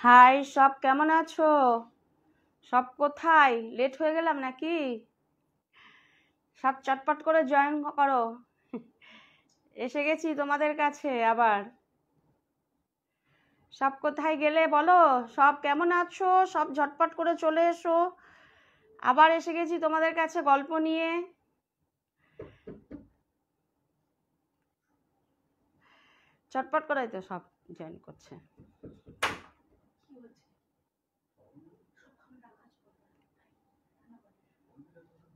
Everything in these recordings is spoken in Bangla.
হাই, সব কেমন আছো? সব কোথায়? লেট হয়ে গেলাম নাকি? সব চটপট করে জয়েন করো। এসে গেছি তোমাদের কাছে আবার। সব কোথায় গেলে বলো? সব কেমন আছো? সব ঝটপট করে চলে এসো। আবার এসে গেছি তোমাদের কাছে গল্প নিয়ে। চটপট করাই তো সব জয়েন করছে।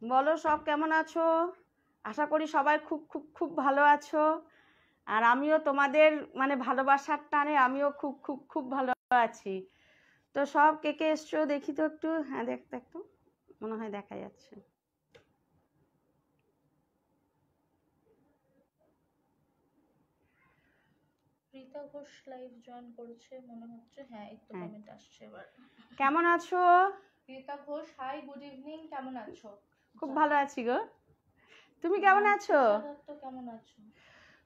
বলো সব কেমন আছো? আশা করি সবাই খুব খুব খুব ভালো আছো। আর আমিও তোমাদের ভালোবাসার টানে আমিও খুব খুব খুব ভালো আছি। তো সব কে কে এসছো দেখি তো একটু। হ্যাঁ, দেখতে একটু মনে হয় দেখা যাচ্ছে। রীতা ঘোষ লাইভ জয়েন করেছে মনে হচ্ছে। হ্যাঁ, একটু কমেন্ট আসছে এবার। কেমন আছো? Rita Ghosh, hi, good evening, কেমন আছো? খুব ভালো আছি গো। তুমি কেমন আছো? কেমন আছো?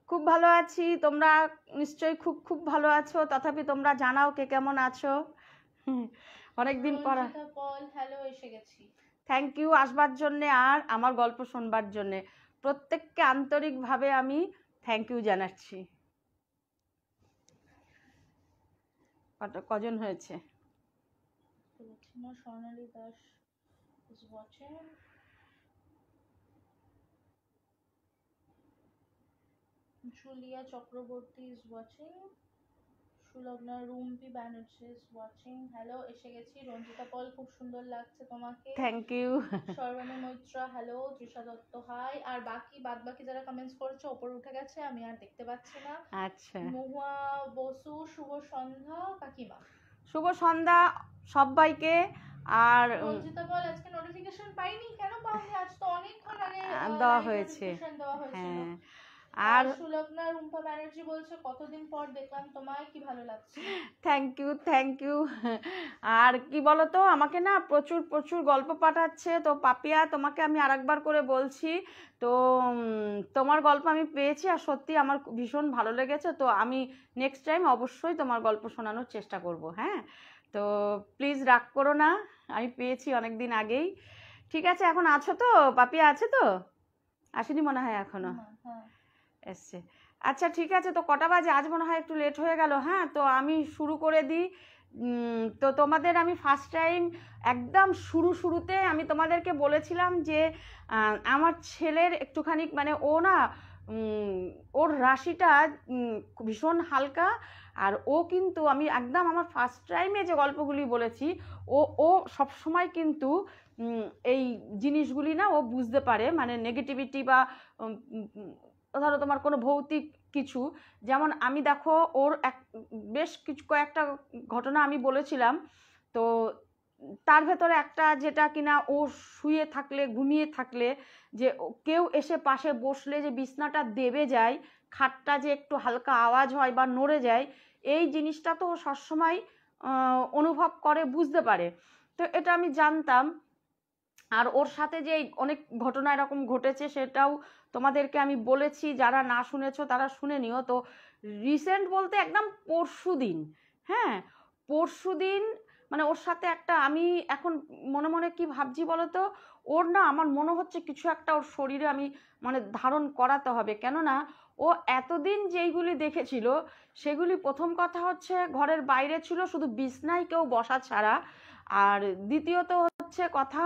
খুব ভালো আছি। তোমরা নিশ্চয়ই খুব খুব ভালো আছো। তথাপি তোমরা জানাও কে কেমন আছো। অনেকদিন পর। রঞ্জিতা পল, হ্যালো, এসে গেছি। থ্যাংক ইউ আসবার জন্যে আর আমার গল্প শোনবার জন্যে। প্রত্যেককে আন্তরিকভাবে আমি থ্যাংক ইউ জানাচ্ছি। কজন হয়েছে? Swarnali Das is watching. Julia Chakraborty is watching. Sulagna Rumpi Banerjee is watching. Hello, এসে গেছি। রঞ্জিতা পল, খুব সুন্দর লাগছে তোমাকে। Thank you. Sarbani Maitra, hello. Trisha Dutta, hi. আর বাদ বাকি যারা কমেন্টস করেছে ওপরে উঠে গেছে, আমি আর দেখতে পাচ্ছি না। আচ্ছা। মহুয়া বসু, শুভ সন্ধ্যা কাকিমা। শুভ সন্ধ্যা সবাইকে। আর রঞ্জিতা বল, আজকে নোটিফিকেশন পাইনি। কেন পাওনি? আজ তো অনেকক্ষণ আগে দেওয়া হয়েছে। হ্যাঁ। আর সুলগ্না রুম্পা ব্যানার্জি বলছে, কতদিন পর দেখলাম তোমায়, কি ভালো লাগছে। Thank you. আর কি বলতো, আমাকে না প্রচুর প্রচুর গল্প পাঠাচ্ছে। তো পাপিয়া, তোমাকে আমি আরেকবার করে বলছি, তো তোমার গল্প আমি পেয়েছি আর সত্যি আমার ভীষণ ভালো লেগেছে। তো আমি নেক্সট টাইম অবশ্যই তোমার গল্প শোনানোর চেষ্টা করব। হ্যাঁ, তো প্লিজ রাগ করো না, আমি পেয়েছি অনেক দিন আগেই। ঠিক আছে, এখন আছো তো? পাপিয়া আছে তো? আসেনি মনে হয় এখনো। এসছে। আচ্ছা ঠিক আছে, তো কটা বাজে? আজ মনে হয় একটু লেট হয়ে গেল। হ্যাঁ, তো আমি শুরু করে দিই। তো তোমাদের আমি ফার্স্ট টাইম একদম শুরুতে আমি তোমাদেরকে বলেছিলাম যে আমার ছেলের একটুখানি ও না ওর রাশিটা ভীষণ হালকা। আর ও কিন্তু আমি একদম আমার ফার্স্ট টাইমে যে গল্পগুলি বলেছি, ও ও সবসময় কিন্তু এই জিনিসগুলি না ও বুঝতে পারে, নেগেটিভিটি বা ধরো তোমার কোনো ভৌতিক কিছু। যেমন আমি দেখো ওর বেশ কয়েকটা ঘটনা আমি বলেছিলাম। তো তার ভেতরে একটা যেটা কিনা ও শুয়ে থাকলে, ঘুমিয়ে থাকলে, যে কেউ এসে পাশে বসলে যে বিছনাটা দেবে যায়, খাটটা যে একটু হালকা আওয়াজ হয় বা নড়ে যায়, এই জিনিসটা তো ও সবসময় অনুভব করে, বুঝতে পারে। তো এটা আমি জানতাম। আর ওর সাথে যে অনেক ঘটনা এরকম ঘটেছে সেটাও তোমাদেরকে আমি বলেছি। যারা না শুনেছো তারা শুনে নিও। তো রিসেন্ট বলতে একদম পরশুদিন, হ্যাঁ পরশুদিন ওর সাথে একটা, আমি এখন মনে মনে কি ভাবছি বলো তো, ওর না আমার মনে হচ্ছে কিছু একটা ওর শরীরে আমি ধারণ করাতে হবে। কেননা ও এতদিন যেইগুলি দেখেছিল সেগুলি, প্রথম কথা হচ্ছে ঘরের বাইরে ছিল, শুধু বিছনায় কেউ বসা ছাড়া। আর দ্বিতীয়ত হচ্ছে কথা,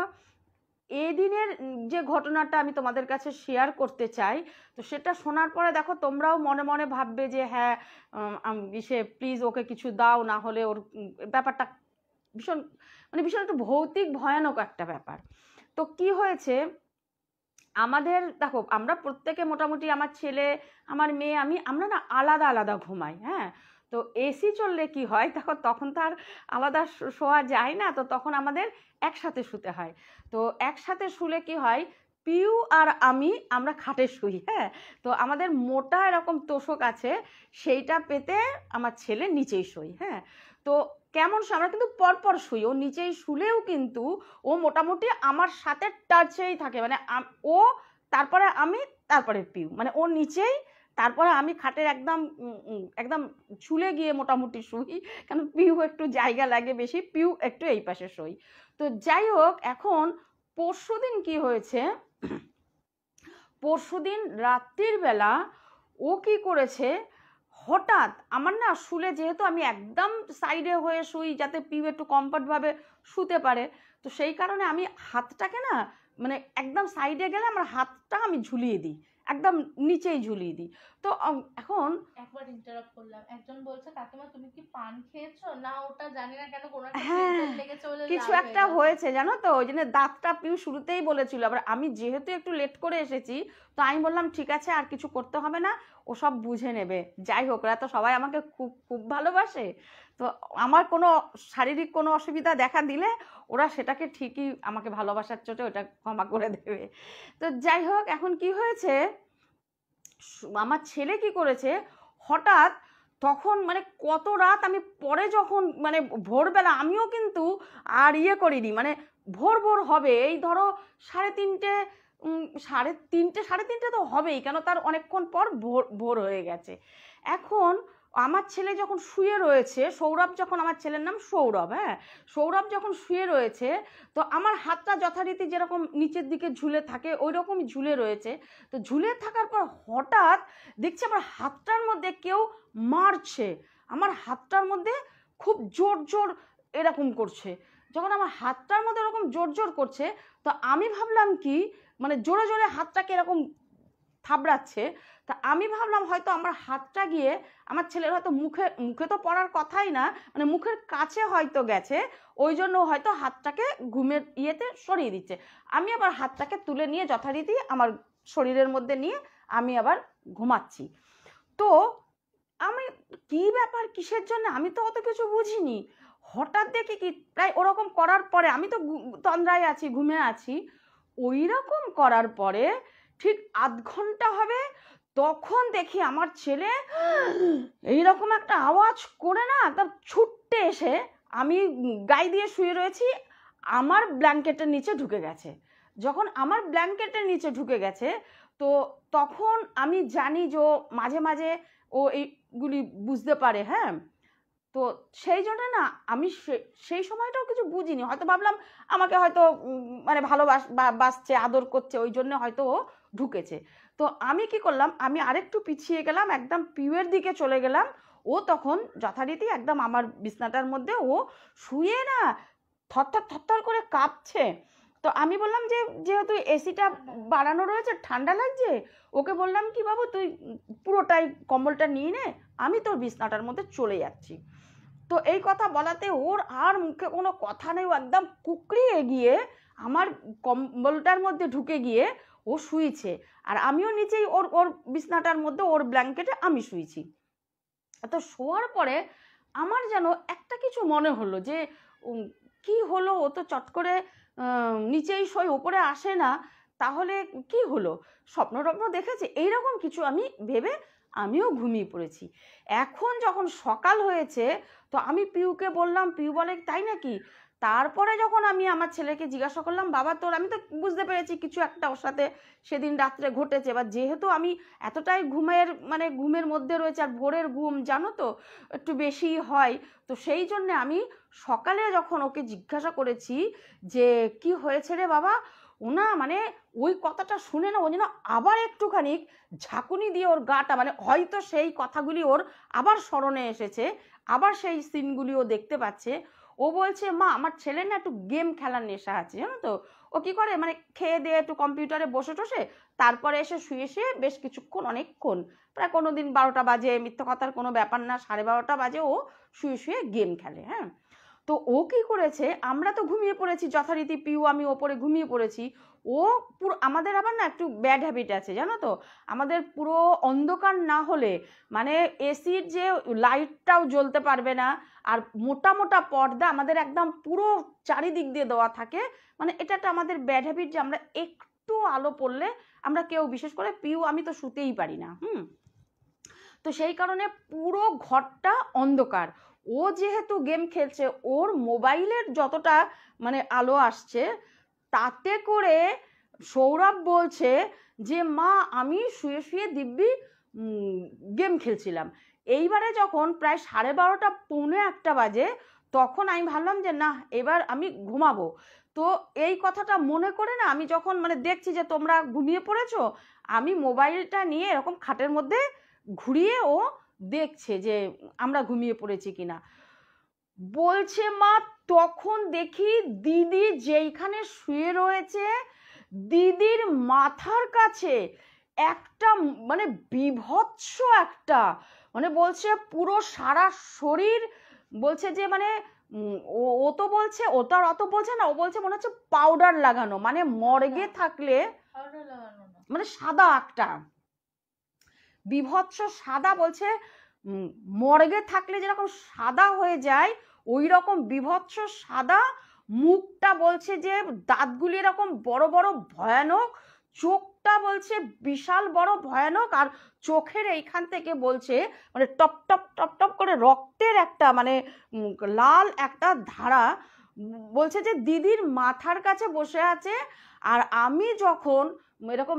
এই দিনের যে ঘটনাটা আমি তোমাদের কাছে শেয়ার করতে চাই, তো সেটা শোনার পরে দেখো তোমরাও মনে মনে ভাববে যে হ্যাঁ সে প্লিজ ওকে কিছু দাও, না হলে ওর ব্যাপারটা ভীষণ ভীষণ একটু ভৌতিক ভয়ানক একটা ব্যাপার। তো কি হয়েছে, আমাদের দেখো আমরা প্রত্যেকে মোটামুটি, আমার ছেলে, আমার মেয়ে, আমরা না আলাদা আলাদা ঘুমাই। হ্যাঁ, তো এসি চললে কি হয়, দেখো তখন তো আর আলাদা শোয়া যায় না, তো তখন আমাদের একসাথে শুতে হয়। তো একসাথে শুলে কি হয়, পিউ আর আমরা খাটে শুই। হ্যাঁ, তো আমাদের মোটা এরকম তোষক আছে, সেইটা পেতে আমার ছেলে নিচেই শুই। হ্যাঁ, তো কেমন আমরা কিন্তু পরপর শুই, ও নিচেই শুলেও কিন্তু ও মোটামুটি আমার সাথে টাচেই থাকে। ও তারপরে আমি, তারপরে পিউ, ও নিচেই তারপরে আমি খাটের একদম একদম ঝুলে গিয়ে মোটামুটি শুই, কারণ পিউ একটু জায়গা লাগে বেশি, পিউ একটু এই পাশে শুই। তো যাই হোক, এখন পরশুদিন কি হয়েছে, পরশুদিন রাত্রির বেলা ও কি করেছে, হঠাৎ আমার না শুলে, যেহেতু আমি একদম সাইডে হয়ে শুই যাতে পিউ একটু কমফর্টভাবে শুতে পারে, তো সেই কারণে আমি হাতটাকে না মানে একদম সাইডে গেলে আমার হাতটা আমি ঝুলিয়ে দিই, একদম নিচেই ঝুলিয়ে দিই। তো এখন একবার ইন্টারাপ্ট করলাম, একজন বলছে কাকিমা তুমি কি পান খেয়েছো না, ওটা জানি না কেন কোনো একটা হ্যাঁ, filter লেগেছে বলে কিছু লাল হয়ে একটা গেছে। হয়েছে জানো তো, ওই জন্য দাঁতটা পিউ শুরুতেই বলেছিল, আবার আমি যেহেতু একটু লেট করে এসেছি, তো আমি বললাম ঠিক আছে আর কিছু করতে হবে না, ও সব বুঝে নেবে। যাই হোক, ওরা তো সবাই আমাকে খুব খুব ভালোবাসে, তো আমার কোনো শারীরিক কোনো অসুবিধা দেখা দিলে ওরা সেটাকে ঠিকই আমাকে ভালোবাসার চোটে ওটা ক্ষমা করে দেবে। তো যাই হোক, এখন কি হয়েছে, আমার ছেলে কি করেছে, হঠাৎ তখন মানে কত রাত, আমি পরে যখন মানে ভোরবেলা, আমিও কিন্তু আর ইয়ে করিনি, মানে ভোর ভোর হবে এই ধরো 3:30, 3:30 তো হবেই, কেন তার অনেকক্ষণ পর ভোর ভোর হয়ে গেছে। এখন আমার ছেলে যখন শুয়ে রয়েছে, সৌরভ যখন, আমার ছেলের নাম সৌরভ, হ্যাঁ, সৌরভ যখন শুয়ে রয়েছে, তো আমার হাতটা যথারীতি যেরকম নিচের দিকে ঝুলে থাকে ওই রকমই ঝুলে রয়েছে। তো ঝুলে থাকার পর হঠাৎ দেখছি আমার হাতটার মধ্যে কেউ মারছে, আমার হাতটার মধ্যে খুব জোর জোর এরকম করছে। যখন আমার হাতটার মধ্যে এরকম জোর জোর করছে, তো আমি ভাবলাম কি, মানে জোরে জোরে হাতটাকে এরকম থাবড়াচ্ছে, তা আমি ভাবলাম হয়তো আমার হাতটা গিয়ে আমার ছেলের হয়তো মুখে, মুখে তো পড়ার কথাই না, মানে মুখের কাছে হয়তো গেছে, ওই জন্য হয়তো হাতটাকে ঘুমের ইয়েতে সরিয়ে দিচ্ছে। আমি আবার হাতটাকে তুলে নিয়ে যথারীতি আমার শরীরের মধ্যে নিয়ে আমি আবার ঘুমাচ্ছি। তো আমি, কি ব্যাপার কিসের জন্য আমি তো অত কিছু বুঝিনি, হঠাৎ দেখি কি প্রায় ওরকম করার পরে, আমি তো তন্দ্রায় আছি, ঘুমে আছি, ওই রকম করার পরে ঠিক আধ ঘন্টা হবে, তখন দেখি আমার ছেলে এইরকম একটা আওয়াজ করে না একদম ছুটতে এসে, আমি গায়ে দিয়ে শুয়ে রয়েছি, আমার ব্ল্যাঙ্কেটের নিচে ঢুকে গেছে। যখন আমার ব্ল্যাঙ্কেটের নিচে ঢুকে গেছে, তো তখন আমি জানি যে মাঝে মাঝে ও এইগুলি বুঝতে পারে, হ্যাঁ, তো সেই জন্য না আমি সেই সময়টাও কিছু বুঝিনি, হয়তো ভাবলাম আমাকে হয়তো মানে বাসছে, আদর করছে, ওই জন্য হয়তো ও ঢুকেছে। তো আমি কি করলাম, আমি আরেকটু পিছিয়ে গেলাম, একদম পিউয়ের দিকে চলে গেলাম। ও তখন যথারীতি একদম আমার বিছনাটার মধ্যে ও শুয়ে না থরথর থরথর করে কাঁপছে। তো আমি বললাম যে যেহেতু এসিটা বাড়ানো রয়েছে, ঠান্ডা লাগছে, ওকে বললাম কি বাবু তুই পুরোটাই কম্বলটা নিয়ে নে, আমি তোর বিছনাটার মধ্যে চলে যাচ্ছি। তো এই কথা বলাতে ওর আর মুখে কোনো কথা নেই, ও একদম কুকড়িয়ে গিয়ে আমার কম্বলটার মধ্যে ঢুকে গিয়ে ও শুয়েছে, আর আমিও নিচেই ওর ওর বিছনাটার মধ্যে ওর ব্ল্যাঙ্কেটে আমি শুয়েছি। তো শোয়ার পরে আমার যেন একটা কিছু মনে হলো যে কি হলো, ও তো চট করে নিচেই শোয়, ওপরে আসে না, তাহলে কি হলো, স্বপ্ন টপ্ন দেখেছে, এইরকম কিছু আমি ভেবে আমিও ঘুমিয়ে পড়েছি। এখন যখন সকাল হয়েছে, তো আমি পিউকে বললাম, পিউ বলে তাই নাকি। তারপরে যখন আমি আমার ছেলেকে জিজ্ঞাসা করলাম, বাবা তোর, আমি তো বুঝতে পেরেছি কিছু একটা ওর সাথে সেদিন রাত্রে ঘটেছে, এবার যেহেতু আমি এতটাই ঘুমের মধ্যে রয়েছে, আর ভোরের ঘুম জানো তো একটু বেশি হয়, তো সেই জন্যে আমি সকালে যখন ওকে জিজ্ঞাসা করেছি যে কি হয়েছে রে বাবা, ও না মানে ওই কথাটা শুনে না ও যেন আবার একটুখানি ঝাঁকুনি দিয়ে ওর গাটা, মানে হয়তো সেই কথাগুলি ওর আবার স্মরণে এসেছে, আবার সেই সিনগুলি ও দেখতে পাচ্ছে। ও বলছে মা আমার ছেলে না একটু গেম খেলার নেশা আছে জানো তো, ও কি করে মানে খেয়ে দিয়ে একটু কম্পিউটারে বসে টসে, তারপরে এসে শুয়ে শুয়ে বেশ কিছুক্ষণ, অনেকক্ষণ, প্রায় কোনো দিন 12টা বাজে, মিথ্যা কথার কোনো ব্যাপার না, 12:30 বাজে ও শুয়ে শুয়ে গেম খেলে, হ্যাঁ। তো ও কি করেছে, আমরা তো ঘুমিয়ে পড়েছি যথারীতি, পিউ আমি ওপরে ঘুমিয়ে পড়েছি, ও পুরো, আমাদের আবার না একটু ব্যাড হ্যাবিট আছে জানো তো, আমাদের পুরো অন্ধকার না হলে, মানে এসির যে লাইটটাও জ্বলতে পারবে না, আর মোটা মোটা পর্দা আমাদের একদম পুরো চারিদিক দিয়ে দেওয়া থাকে, মানে এটা একটা আমাদের ব্যাড হ্যাবিট যে আমরা একটু আলো পড়লে আমরা কেউ, বিশেষ করে পিউ আমি তো শুতেই পারি না, তো সেই কারণে পুরো ঘরটা অন্ধকার। ও যেহেতু গেম খেলছে, ওর মোবাইলের যতটা মানে আলো আসছে, তাতে করে সৌরভ বলছে যে মা আমি শুয়ে শুয়ে দিব্যি গেম খেলছিলাম। এইবারে যখন প্রায় 12:30 পৌনে 1টা বাজে, তখন আমি ভাবলাম যে না এবার আমি ঘুমাবো। তো এই কথাটা মনে করে না আমি যখন মানে দেখছি যে তোমরা ঘুমিয়ে পড়েছো, আমি মোবাইলটা নিয়ে এরকম খাটের মধ্যে ঘুরিয়ে ও দেখছে যে আমরা ঘুমিয়ে পড়েছি কিনা। বলছে মা, তখন দেখি দিদি যেইখানে শুয়ে রয়েছে, দিদির মাথার কাছে একটা মানে বিভৎস একটা, মানে বলছে পুরো সারা শরীর, বলছে যে মানে ও তো বলছে, ও তো আর অত বলছে না, ও বলছে মনে হচ্ছে পাউডার লাগানো, মানে মর্গে থাকলে পাউডার লাগানো না, মানে সাদা একটা বিভৎস সাদা, বলছে মর্গে থাকলে যেরকম সাদা হয়ে যায় ওই রকম বিভৎস সাদা মুখটা, বলছে যে দাঁতগুলি এরকম বড় বড় ভয়ানক, চোখটা বলছে বিশাল বড় ভয়ানক, আর চোখের এইখান থেকে বলছে মানে টপ টপ টপ টপ করে রক্তের একটা মানে লাল একটা ধারা। বলছে যে দিদির মাথার কাছে বসে আছে, আর আমি যখন এরকম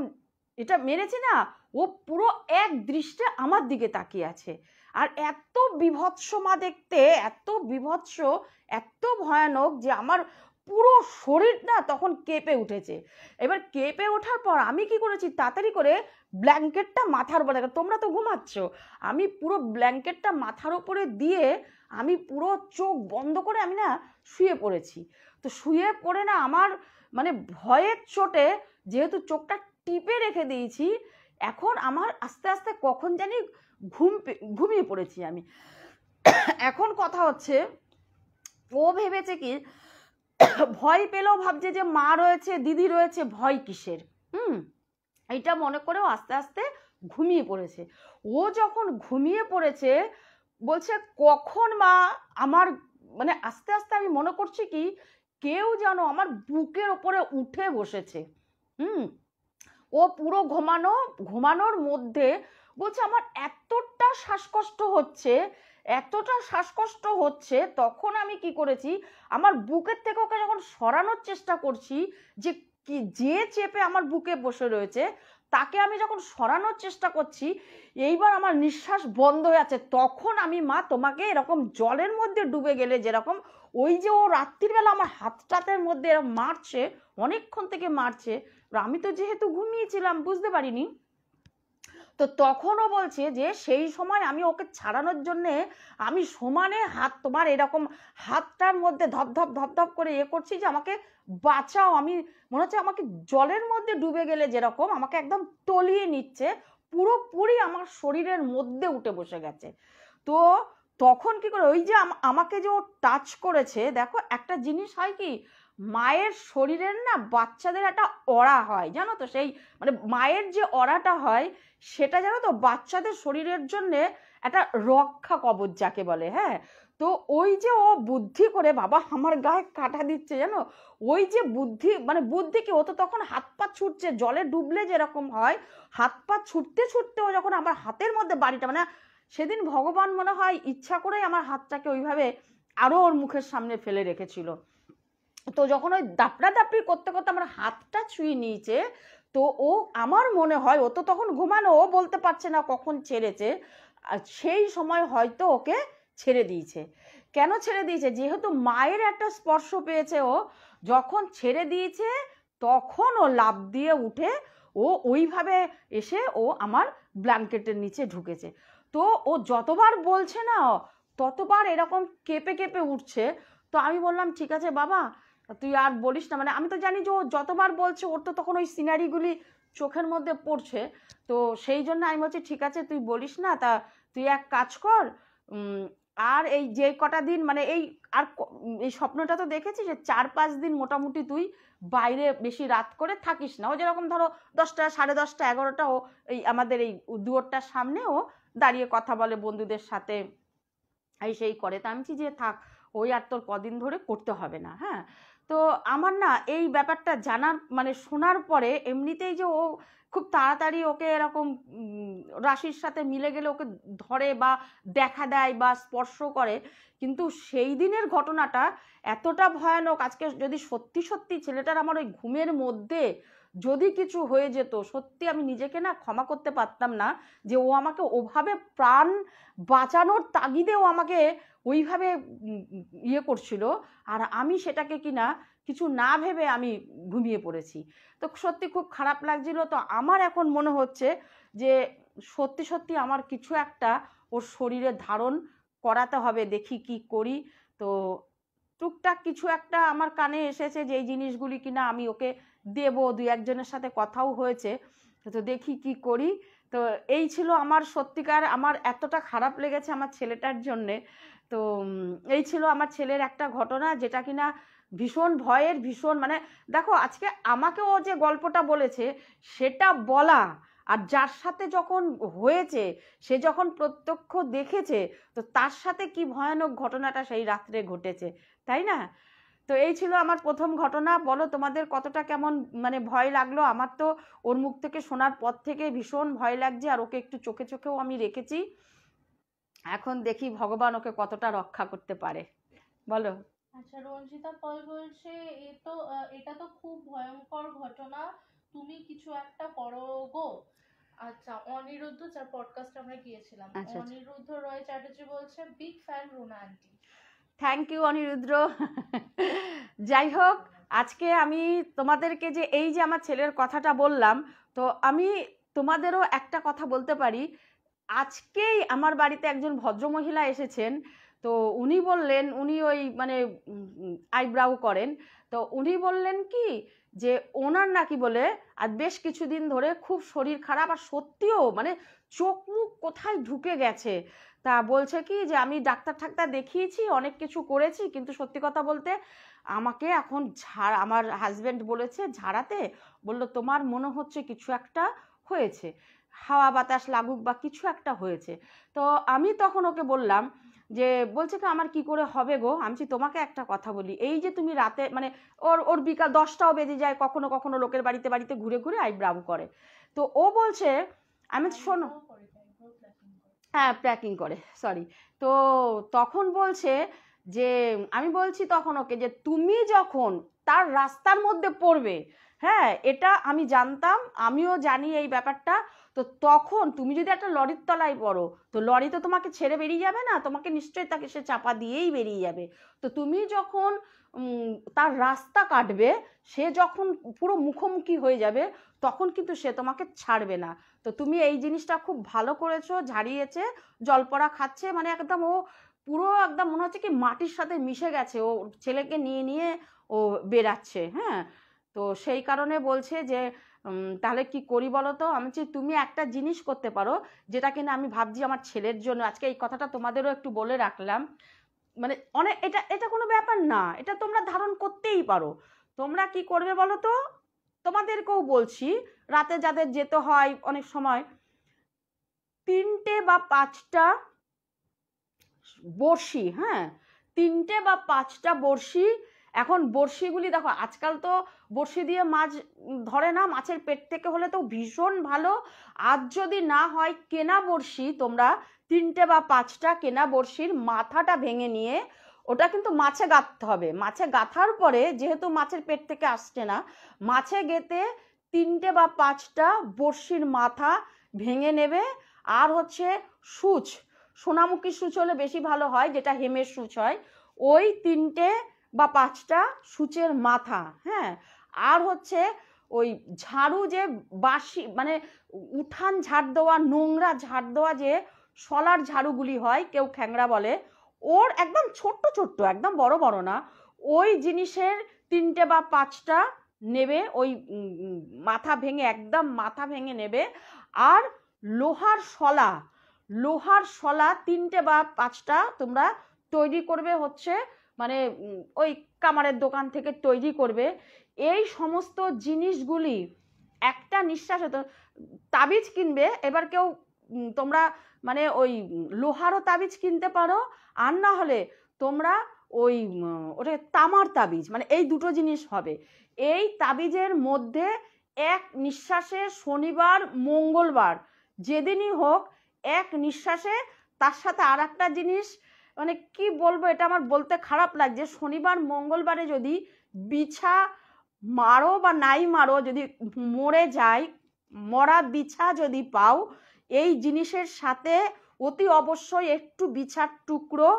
এটা মেরেছি না, ও পুরো এক দৃষ্টে আমার দিকে তাকিয়ে আছে। আর এত বিভৎস মা দেখতে, এত বিভৎস, এত ভয়ানক যে আমার পুরো শরীর না তখন কেঁপে উঠেছে। এবার কেঁপে ওঠার পর আমি কি করেছি, তাড়াতাড়ি করে ব্ল্যাঙ্কেটটা মাথার উপরে, তোমরা তো ঘুমাচ্ছ, আমি পুরো ব্ল্যাঙ্কেটটা মাথার উপরে দিয়ে আমি পুরো চোখ বন্ধ করে আমি না শুয়ে পড়েছি। তো শুয়ে পড়ে না আমার মানে ভয়ের চোটে যেহেতু চোখটা টিপে রেখে দিয়েছি, এখন আমার আস্তে আস্তে কখন জানি ঘুমিয়ে পড়েছি আমি। এখন কথা হচ্ছে, ও ভেবেছে কি, ভয় পেলেও ভাবছে যে মা রয়েছে, দিদি রয়েছে, ভয় কিসের, এইটা মনে করেও আস্তে আস্তে ঘুমিয়ে পড়েছে। ও যখন ঘুমিয়ে পড়েছে, বলছে কখন মা আমার মানে আস্তে আস্তে আমি মনে করছি কি কেউ যেন আমার বুকের ওপরে উঠে বসেছে। ও পুরো ঘুমানোর মধ্যে বলছে আমার এতটা শ্বাসকষ্ট হচ্ছে, এতটা শ্বাসকষ্ট হচ্ছে, তখন আমি কি করেছি, আমার বুকের থেকে ওকে যখন সরানোর চেষ্টা করছি, যে কি যে চেপে আমার বুকে বসে রয়েছে তাকে আমি যখন সরানোর চেষ্টা করছি, এইবার আমার নিঃশ্বাস বন্ধ হয়ে আছে, তখন আমি মা তোমাকে এরকম জলের মধ্যে ডুবে গেলে যেরকম, ওই যে ও রাত্রিবেলা আমার হাতটাতের মধ্যে এরকম মারছে, অনেকক্ষণ থেকে মারছে, আমি তো যেহেতু ঘুমিয়েছিলাম বুঝতে পারিনি। তো তখনও বলছে যে সেই সময় আমি ওকে ছাড়ানোর জন্যে আমি সমানে হাত তোমার এরকম হাতটার মধ্যে ধপধপ ধপধপ করে করছি যে আমাকে বাঁচাও, আমি মনে হচ্ছে আমাকে জলের মধ্যে ডুবে গেলে যেরকম আমাকে একদম তলিয়ে নিচ্ছে, পুরোপুরি আমার শরীরের মধ্যে উঠে বসে গেছে। তো তখন কি করে ওই যে আমাকে যে ও টাচ করেছে, দেখো একটা জিনিস হয় কি, মায়ের শরীরের না বাচ্চাদের একটা অরা হয় জানো তো, সেই মানে মায়ের যে অরাটা হয় সেটা জানো তো বাচ্চাদের শরীরের জন্য একটা রক্ষা কবচ যাকে বলে। হ্যাঁ, তো ওই যে ও বুদ্ধি করে, বাবা আমার গায়ে কাটা দিচ্ছে জানো, ওই যে বুদ্ধি মানে বুদ্ধি কি, ও তো তখন হাত পা ছুটছে, জলে ডুবলে যেরকম হয় হাত পা ছুটতে ছুটতে ও যখন আমার হাতের মধ্যে বাড়িটা, মানে সেদিন ভগবান মনে হয় ইচ্ছা করেই আমার হাতটাকে ওইভাবে আরো ওর মুখের সামনে ফেলে রেখেছিল। তো যখন ওই দাপড়া দাপড়ি করতে করতে আমার হাতটা ছুঁয়ে নিয়েছে, তো ও আমার মনে হয় ও তো তখন ঘুমানো, ও বলতে পারছে না কখন ছেড়েছে, আর সেই সময় হয়তো ওকে ছেড়ে দিয়েছে। কেন ছেড়ে দিয়েছে, যেহেতু মায়ের একটা স্পর্শ পেয়েছে, ও যখন ছেড়ে দিয়েছে তখন ও লাফ দিয়ে উঠে ও ওইভাবে এসে ও আমার ব্ল্যাঙ্কেটের নিচে ঢুকেছে। তো ও যতবার বলছে না ততবার এরকম কেঁপে কেঁপে উঠছে। তো আমি বললাম ঠিক আছে বাবা তুই আর বলিস না, মানে আমি তো জানি যে ও যতবার বলছে ওর তো তখন ওই সিনারিগুলি চোখের মধ্যে পড়ছে, তো সেই জন্য আমি বলছি ঠিক আছে তুই বলিস না, তা তুই এক কাজ কর, আর এই যে কটা দিন মানে এই আর এই স্বপ্নটা তো দেখেছিস যে 4-5 দিন মোটামুটি তুই বাইরে বেশি রাত করে থাকিস না, ও যেরকম ধরো 10টা 10:30 11টা ও এই আমাদের এই দুয়ারটার সামনে ও দাঁড়িয়ে কথা বলে বন্ধুদের সাথে, এই সেই করে। তা আমি যে থাক ওই আর তোর কদিন ধরে করতে হবে না। হ্যাঁ, তো আমার না এই ব্যাপারটা জানার মানে শোনার পরে এমনিতেই যে ও খুব তাড়াতাড়ি ওকে এরকম রাশির সাথে মিলে গেলে ওকে ধরে বা দেখা দেয় বা স্পর্শ করে, কিন্তু সেই দিনের ঘটনাটা এতটা ভয়ানক, আজকে যদি সত্যি সত্যি ছেলেটার আমার ওই ঘুমের মধ্যে যদি কিছু হয়ে যেত, সত্যি আমি নিজেকে না ক্ষমা করতে পারতাম না যে ও আমাকে ওভাবে প্রাণ বাঁচানোর তাগিদে ও আমাকে ওইভাবে ইয়ে করছিল, আর আমি সেটাকে কিনা কিছু না ভেবে আমি ঘুমিয়ে পড়েছি। তো সত্যি খুব খারাপ লাগছিল। তো আমার এখন মনে হচ্ছে যে সত্যি সত্যি আমার কিছু একটা ওর শরীরে ধারণ করাতে হবে, দেখি কি করি। তো টুকটাক কিছু একটা আমার কানে এসেছে যে এই জিনিসগুলি কিনা আমি ওকে দেব, দুই একজনের সাথে কথাও হয়েছে। তো দেখি কি করি। তো এই ছিল আমার সত্যিকার, আমার এতটা খারাপ লেগেছে আমার ছেলেটার জন্যে। তো এই ছিল আমার ছেলের একটা ঘটনা, যেটা কিনা ভীষণ ভয়ের, ভীষণ মানে দেখো আজকে আমাকে ও যে গল্পটা বলেছে সেটা বলা, আর যার সাথে যখন হয়েছে সে যখন প্রত্যক্ষ দেখেছে, তো তার সাথে কি ভয়ানক ঘটনাটা সেই রাত্রে ঘটেছে, তাই না? তো এই ছিল আমার প্রথম ঘটনা। বলো তোমাদের কতটা কেমন মানে ভয় লাগলো? আমার তো ওর মুখ থেকে শোনার পর থেকে ভীষণ ভয় লাগছে, আর ওকে একটু চোখে চোখেও আমি রেখেছি। এখন দেখি ভগবান ওকে কতটা রক্ষা করতে পারে। বলো। আচ্ছা, রঞ্জিতা পল বলছে এটা তো খুব ভয়ঙ্কর ঘটনা, তুমি কিছু একটা করো গো। আচ্ছা, অনিরুদ্ধ, যার পডকাস্ট আমরা গিয়েছিলাম, আচ্ছা আচ্ছা, অনিরুদ্ধ রয় চ্যাটার্জি বলছে big fan Runa aunty. Thank you Anirudra. যাই হোক, আজকে আমি তোমাদেরকে যে এই যে আমার ছেলের কথাটা বললাম, তো আমি তোমাদেরও একটা কথা বলতে পারি। আজকেই আমার বাড়িতে একজন ভদ্রমহিলা এসেছেন। তো উনি বললেন, উনি ওই মানে আইব্রাউ করেন। তো উনি বললেন কি যে ওনার নাকি বলে আর বেশ কিছুদিন ধরে খুব শরীর খারাপ, আর সত্যিও মানে চোখ মুখ কোথায় ঢুকে গেছে। তা বলছে কি যে আমি ডাক্তার ঠাক্তার দেখিয়েছি, অনেক কিছু করেছি, কিন্তু সত্যি কথা বলতে আমাকে এখন আমার হাজবেন্ড বলেছে ঝাড়াতে, বললো তোমার মনে হচ্ছে কিছু একটা হয়েছে, হাওয়া বাতাস লাগুক বা কিছু একটা হয়েছে। তো আমি তখন ওকে বললাম যে, বলছে কি আমার কি করে হবে গো? আমি বলছি, তোমাকে একটা কথা বলি, এই যে তুমি রাতে মানে ওর ওর বিকাল 10টাও বেজে যায়, কখনো কখনো লোকের বাড়িতে বাড়িতে ঘুরে ঘুরে আইব্রাউ করে। তো ও বলছে, আমি শোনো, হ্যাঁ প্যাকিং করে, সরি। তো তখন বলছে যে, আমি বলছি তখন ওকে যে তুমি যখন তার রাস্তার মধ্যে পড়বে, হ্যাঁ এটা আমি জানতাম, আমিও জানি এই ব্যাপারটা। তো তখন তুমি যদি একটা লরির তলায় পড়ো, তো লরি তো তোমাকে ছেড়ে বেরিয়ে যাবে না, তোমাকে নিশ্চয়ই তাকে সে চাপা দিয়েই বেরিয়ে যাবে। তো তুমি যখন তার রাস্তা কাটবে, সে যখন পুরো মুখোমুখি হয়ে যাবে, তখন কিন্তু সে তোমাকে ছাড়বে না। তো তুমি এই জিনিসটা খুব ভালো করেছো, ঝাড়িয়েছে, জলপড়া খাচ্ছে, মানে একদম ও পুরো একদম মনে হচ্ছে কি মাটির সাথে মিশে গেছে, ও ছেলেকে নিয়ে নিয়ে ও বেরাচ্ছে। হ্যাঁ, তো সেই কারণে বলছে যে তাহলে কি করি বলো তো? আমি বলছি তুমি একটা জিনিস করতে পারো, যেটা কিনা আমি ভাবছি আমার ছেলের জন্য, আজকে এই কথাটা তোমাদেরও একটু বলে রাখলাম। মানে অনেক এটা এটা কোনো ব্যাপার না, এটা তোমরা ধারণ করতেই পারো। তোমরা কি করবে বলো তো? তোমাদেরকেও বলছি, রাতে যাদের যেতে হয় অনেক সময়, 3টে বা 5টা বড়শি, হ্যাঁ 3টে বা 5টা বড়শি। এখন বড়শিগুলি দেখো আজকাল তো বড়শি দিয়ে মাছ ধরে না, মাছের পেট থেকে হলে তো ভীষণ ভালো। আর যদি না হয় কেনা বড়শি, তোমরা 3টে বা 5টা কেনা বড়শির মাথাটা ভেঙে নিয়ে ওটা কিন্তু মাছে গাঁথতে হবে। মাছে গাঁথার পরে যেহেতু মাছের পেট থেকে আসছে না, মাছে গেঁথে 3টে বা 5টা বড়শির মাথা ভেঙে নেবে। আর হচ্ছে সূচ, সোনামুখী সূচ হলে বেশি ভালো হয়, যেটা হেমের সূচ হয়, ওই 3টে বা 5টা সূচের মাথা, হ্যাঁ। আর হচ্ছে ওই ঝাড়ু, যে বাসি মানে উঠান ঝাড় দেওয়া, নোংরা ঝাড় দেওয়া যে শলার ঝাড়ুগুলি হয়, কেউ খ্যাংরা বলে, ওর একদম ছোট্ট ছোট্ট, একদম বড় বড় না, ওই জিনিসের 3টে বা 5টা নেবে, ওই মাথা ভেঙে, একদম মাথা ভেঙে নেবে। আর লোহার শলা, লোহার শলা 3টে বা 5টা তোমরা তৈরি করবে, হচ্ছে মানে ওই কামারের দোকান থেকে তৈরি করবে। এই সমস্ত জিনিসগুলি একটা নিঃশ্বাসে তো, তাবিজ কিনবে এবার কেউ, তোমরা মানে ওই লোহারও তাবিজ কিনতে পারো, আর না হলে তোমরা ওই ওটা তামার তাবিজ, মানে এই দুটো জিনিস হবে। এই তাবিজের মধ্যে এক নিঃশ্বাসে শনিবার মঙ্গলবার যেদিনই হোক, এক নিঃশ্বাসে, তার সাথে আর একটা জিনিস, মানে কি বলবো, এটা আমার বলতে খারাপ লাগছে, শনিবার মঙ্গলবারে যদি বিছা মারো বা নাই মারো, যদি মরে যায়, মরা বিছা যদি পাও, এই জিনিসের সাথে অতি অবশ্যই একটু বিছার টুকরো,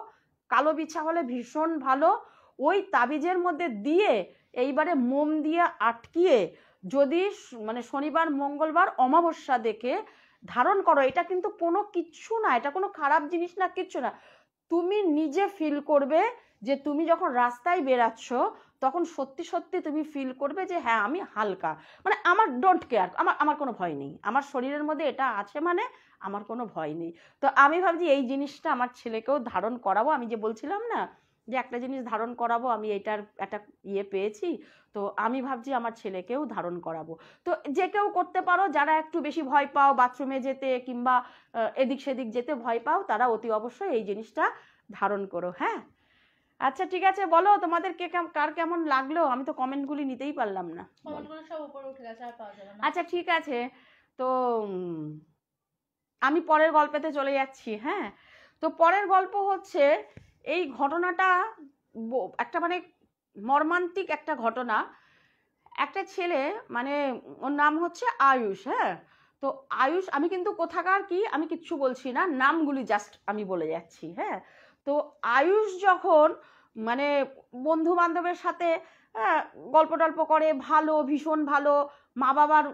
কালো বিছা হলে ভীষণ ভালো, ওই তাবিজের মধ্যে দিয়ে এইবারে মোম দিয়ে আটকিয়ে যদি মানে শনিবার মঙ্গলবার অমাবস্যা দেখে ধারণ করো, এটা কিন্তু কোনো কিচ্ছু না, এটা কোনো খারাপ জিনিস না, কিচ্ছু না। তুমি নিজে ফিল করবে যে তুমি যখন রাস্তায় বেরাচ্ছ তখন সত্যি সত্যি তুমি ফিল করবে যে হ্যাঁ আমি হালকা, মানে আমার ডোন্ট কেয়ার, আমার আমার কোনো ভয় নেই, আমার শরীরের মধ্যে এটা আছে মানে আমার কোনো ভয় নেই। তো আমি ভাবছি এই জিনিসটা আমার ছেলেকেও ধারণ করাবো, আমি যে বলছিলাম না যে একটা জিনিস ধারণ করাবো, আমি এটার একটা পেয়েছি, তো আমি ভাবছি আমার ছেলেকেও ধারণ করাবো। তো যে কেউ করতে পারো, যারা একটু বেশি ভয় পাও বাথরুমে যেতে কিংবা এদিক সেদিক যেতে ভয় পাও, তারা অতি অবশ্যই এই জিনিসটা ধারণ করো। হ্যাঁ, আচ্ছা ঠিক আছে, বলো তোমাদের কার কেমন লাগলো, আমি তো কমেন্টগুলি নিতেই পারলাম না। কমেন্টগুলো সব উপরে উঠে গেছে, আর পাওয়া যাবে না। আচ্ছা ঠিক আছে, তো আমি পরের গল্পেতে চলে যাচ্ছি। হ্যাঁ, তো পরের গল্প হচ্ছে এই ঘটনাটা একটা মানে মর্মান্তিক একটা ঘটনা। একটা ছেলে, মানে ওর নাম হচ্ছে আয়ুষ। হ্যাঁ, তো আয়ুষ, আমি কিন্তু কোথাকার কি আমি কিচ্ছু বলছি না, নামগুলি জাস্ট আমি বলে যাচ্ছি। হ্যাঁ, তো আয়ুষ যখন মানে বন্ধু বান্ধবের সাথে গল্প টল্প করে, ভালো, ভীষণ ভালো, মা বাবার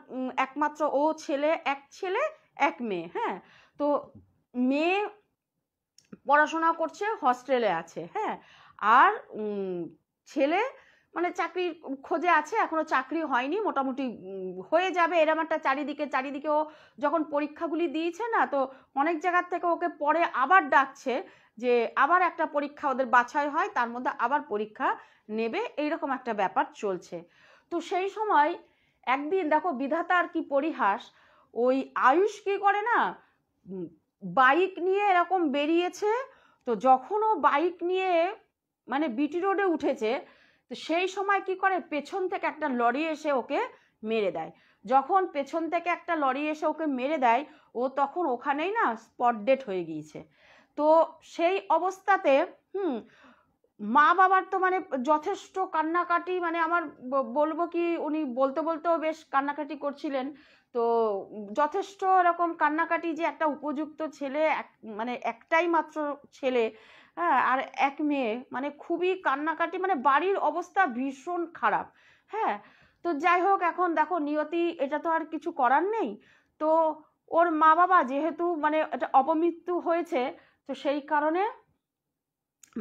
একমাত্র ও ছেলে, এক মেয়ে। হ্যাঁ, তো মেয়ে পড়াশোনা করছে, হস্টেলে আছে। হ্যাঁ, আর ছেলে মানে চাকরির খোঁজে আছে, এখনো চাকরি হয়নি, মোটামুটি হয়ে যাবে এরম একটা চারিদিকে ও যখন পরীক্ষাগুলি দিয়েছে না, তো অনেক জায়গার থেকে ওকে পরে আবার ডাকছে যে আবার একটা পরীক্ষা ওদের বাছাই হয়, তার মধ্যে আবার পরীক্ষা নেবে, এইরকম একটা ব্যাপার চলছে। তো সেই সময় একদিন দেখো বিধাতার কি পরিহাস, ওই আয়ুষ কি করে না, বাইক নিয়ে এরকম বেরিয়েছে। তো যখন ও বাইক নিয়ে মানে বিটি রোডে উঠেছে, তো সেই সময় কি করে, পেছন থেকে একটা লরি এসে ওকে মেরে দেয়। যখন পেছন থেকে একটা লরি এসে ওকে মেরে দেয়, ও তখন ওখানেই না স্পট ডেড হয়ে গিয়েছে। তো সেই অবস্থাতে মা বাবার তো মানে যথেষ্ট কান্নাকাটি, মানে আমার বলবো কি, উনি বলতে বলতেও বেশ কান্নাকাটি করছিলেন। তো যথেষ্ট এরকম কান্নাকাটি, যে একটা উপযুক্ত ছেলে, মানে একটাই মাত্র ছেলে, হ্যাঁ, আর এক মেয়ে, মানে খুবই কান্নাকাটি, মানে বাড়ির অবস্থা ভীষণ খারাপ। হ্যাঁ, তো যাই হোক, এখন দেখো নিয়তি, এটা তো আর কিছু করার নেই। তো ওর মা বাবা যেহেতু মানে এটা অপমৃত্যু হয়েছে, তো সেই কারণে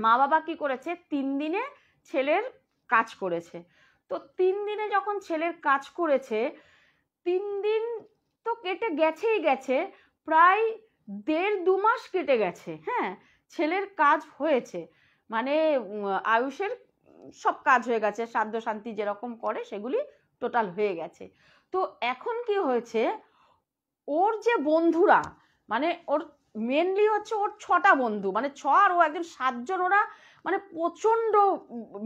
মা বাবা কি করেছে, 3 দিনে ছেলের কাজ করেছে। তো 3 দিনে যখন ছেলের কাজ করেছে, 3 দিন তো কেটে গেছেই গেছে, প্রায় 1.5-2 মাস কেটে গেছে। হ্যাঁ, ছেলের কাজ হয়েছে, মানে আয়ুষের সব কাজ হয়ে গেছে, সাধ্য শান্তি যেরকম করে সেগুলি টোটাল হয়ে গেছে। তো এখন কি হয়েছে, ওর যে বন্ধুরা, মানে ওর মেনলি হচ্ছে ওর 6টা বন্ধু, মানে 6 আর ও একজন 7জন, ওরা মানে প্রচণ্ড